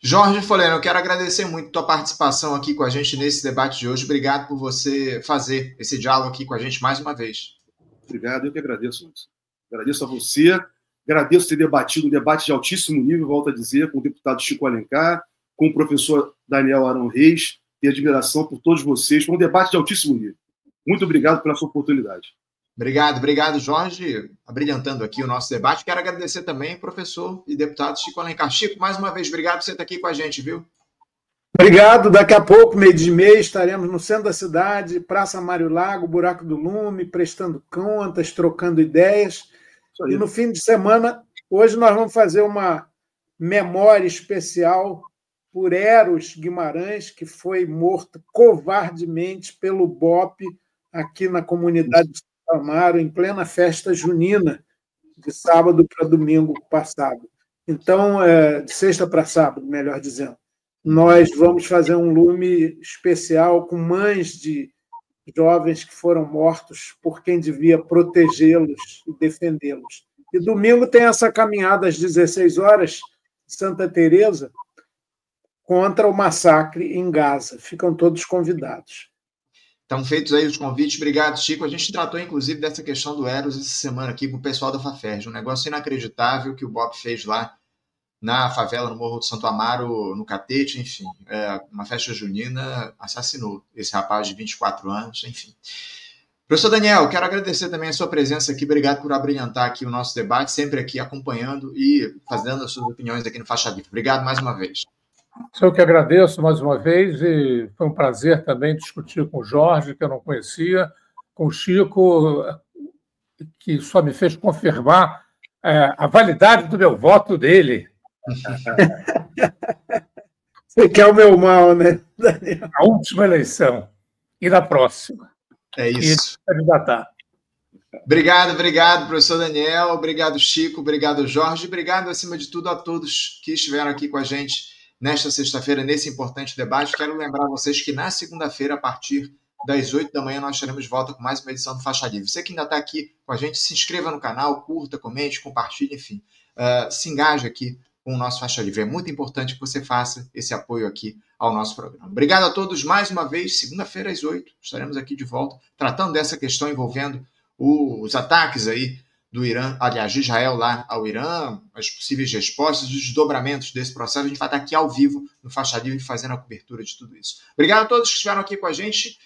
Jorge Foleno, eu quero agradecer muito a tua participação aqui com a gente nesse debate de hoje. Obrigado por você fazer esse diálogo aqui com a gente mais uma vez. Obrigado, eu que agradeço. Agradeço a você, agradeço ter debatido um debate de altíssimo nível, volto a dizer, com o deputado Chico Alencar, com o professor Daniel Arão Reis, e admiração por todos vocês. Foi um debate de altíssimo nível. Muito obrigado pela sua oportunidade. Obrigado, Jorge, abrilhantando aqui o nosso debate. Quero agradecer também, professor e deputado Chico Alencar. Chico, mais uma vez, obrigado por você estar aqui com a gente, viu? Obrigado. Daqui a pouco, 12h30, estaremos no centro da cidade, Praça Mário Lago, Buraco do Lume, prestando contas, trocando ideias. E no fim de semana, hoje nós vamos fazer uma memória especial por Eros Guimarães, que foi morto covardemente pelo BOPE aqui na comunidade de Santo Amaro, em plena festa junina, de sábado para domingo passado. Então, de sexta para sábado, melhor dizendo. Nós vamos fazer um lume especial com mães de jovens que foram mortos por quem devia protegê-los e defendê-los. E domingo tem essa caminhada às 16 horas, Santa Teresa, contra o massacre em Gaza. Ficam todos convidados. Estão feitos aí os convites. Obrigado, Chico. A gente tratou, inclusive, dessa questão do Eros essa semana aqui com o pessoal da FAFERJ. Um negócio inacreditável que o BOPE fez lá na favela, no Morro do Santo Amaro, no Catete, enfim. Uma festa junina, assassinou esse rapaz de 24 anos, enfim. Professor Daniel, quero agradecer também a sua presença aqui. Obrigado por abrilhantar aqui o nosso debate, sempre aqui acompanhando e fazendo as suas opiniões aqui no Faixa Livre. Obrigado mais uma vez. Eu que agradeço mais uma vez e foi um prazer também discutir com o Jorge, que eu não conhecia, com o Chico, que só me fez confirmar a validade do meu voto dele. Você quer o meu mal, né, Daniel? A última eleição e na próxima. É isso. E candidatar. Obrigado, professor Daniel. Obrigado, Chico. Obrigado, Jorge. Obrigado, acima de tudo, a todos que estiveram aqui com a gente nesta sexta-feira, nesse importante debate. Quero lembrar vocês que na segunda-feira, a partir das 8 da manhã, nós estaremos de volta com mais uma edição do Faixa Livre. Você que ainda está aqui com a gente, se inscreva no canal, curta, comente, compartilhe, enfim. Se engaje aqui com o nosso Faixa Livre. É muito importante que você faça esse apoio aqui ao nosso programa. Obrigado a todos mais uma vez. Segunda-feira, às 8, estaremos aqui de volta, tratando dessa questão envolvendo os ataques aí do Irã, aliás, de Israel lá ao Irã, as possíveis respostas, os desdobramentos desse processo. A gente vai estar aqui ao vivo no Faixa Livre fazendo a cobertura de tudo isso. Obrigado a todos que estiveram aqui com a gente.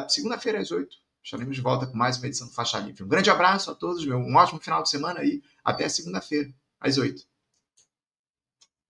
Segunda-feira, às 8, estaremos de volta com mais uma edição do Faixa Livre. Um grande abraço a todos, um ótimo final de semana e até segunda-feira, às 8.